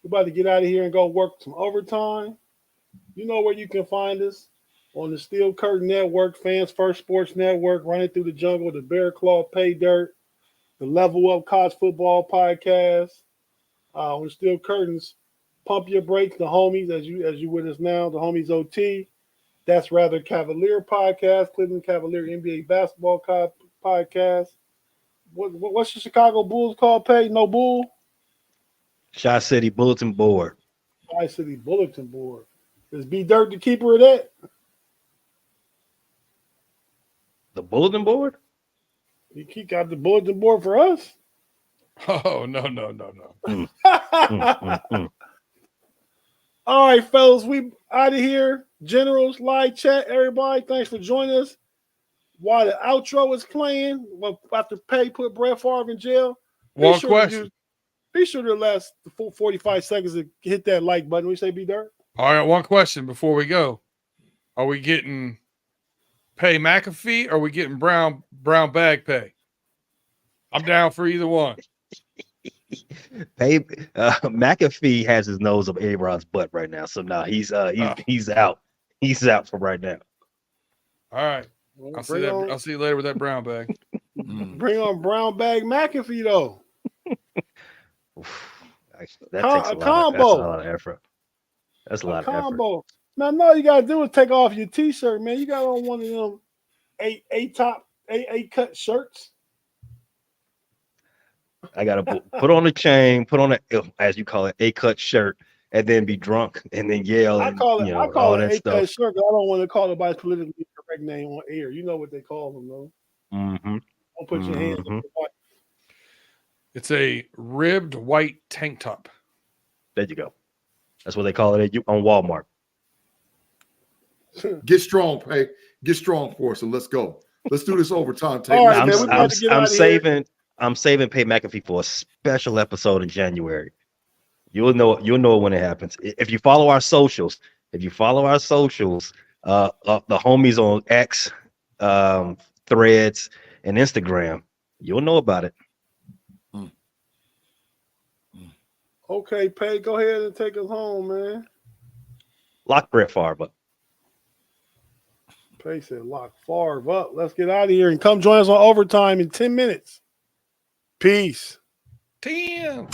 Speaker 2: We're about to get out of here and go work some overtime. You know where you can find us on the Steel Curtain Network, Fans First Sports Network, Running Through the Jungle, the Bear Claw Pay Dirt, the Level Up College Football Podcast. On the Steel Curtains, Pump Your Brakes, the homies, as you with us now, the homies OT. That's Rather Cavalier Podcast, Cleveland Cavalier NBA Basketball Podcast. What's the Chicago Bulls called, Pay? No Bull?
Speaker 1: Shot City Bulletin Board.
Speaker 2: Shot City Bulletin Board. Is B Dirt the keeper of that?
Speaker 1: The bulletin board?
Speaker 2: He got the bulletin board for us?
Speaker 4: Oh, no.
Speaker 2: All right, fellas, we out of here. Generals, live chat, everybody. Thanks for joining us. While the outro is playing, after Pay put Brett Favre in jail.
Speaker 4: One question.
Speaker 2: Be sure to last 45 seconds to hit that like button. We say B Dirt.
Speaker 4: All right, one question before we go. Are we getting Pay McAfee or are we getting brown bag pay? I'm down for either one.
Speaker 1: Pay McAfee has his nose up A-Rod's butt right now. So now he's out. He's out for right now.
Speaker 4: All right. I'll see you later with that brown bag.
Speaker 2: Bring on brown bag McAfee though.
Speaker 1: That takes a lot of effort. That's a lot of effort.
Speaker 2: Now, all you gotta do is take off your t-shirt, man. You got on one of them eight cut shirts.
Speaker 1: I gotta put on a chain, put on as you call it, A-cut shirt, and then be drunk and then yell.
Speaker 2: I call it
Speaker 1: A-cut
Speaker 2: shirt. I don't want to call it by its politically correct name on air. You know what they call them, though.
Speaker 1: Mm-hmm.
Speaker 2: Don't put your hands on the white.
Speaker 4: It's a ribbed white tank top.
Speaker 1: There you go. That's what they call it on Walmart.
Speaker 3: Get strong, Pay. Get strong for us, and let's go. Let's do this overtime.
Speaker 2: All right,
Speaker 1: I'm saving Pay McAfee for a special episode in January. You'll know when it happens. If you follow our socials, the homies on X, Threads, and Instagram, you'll know about it.
Speaker 2: Okay, Pay, go ahead and take us home, man.
Speaker 1: Lock Brett Favre up.
Speaker 2: Pay said lock Favre up. Let's get out of here and come join us on overtime in 10 minutes. Peace.
Speaker 4: 10.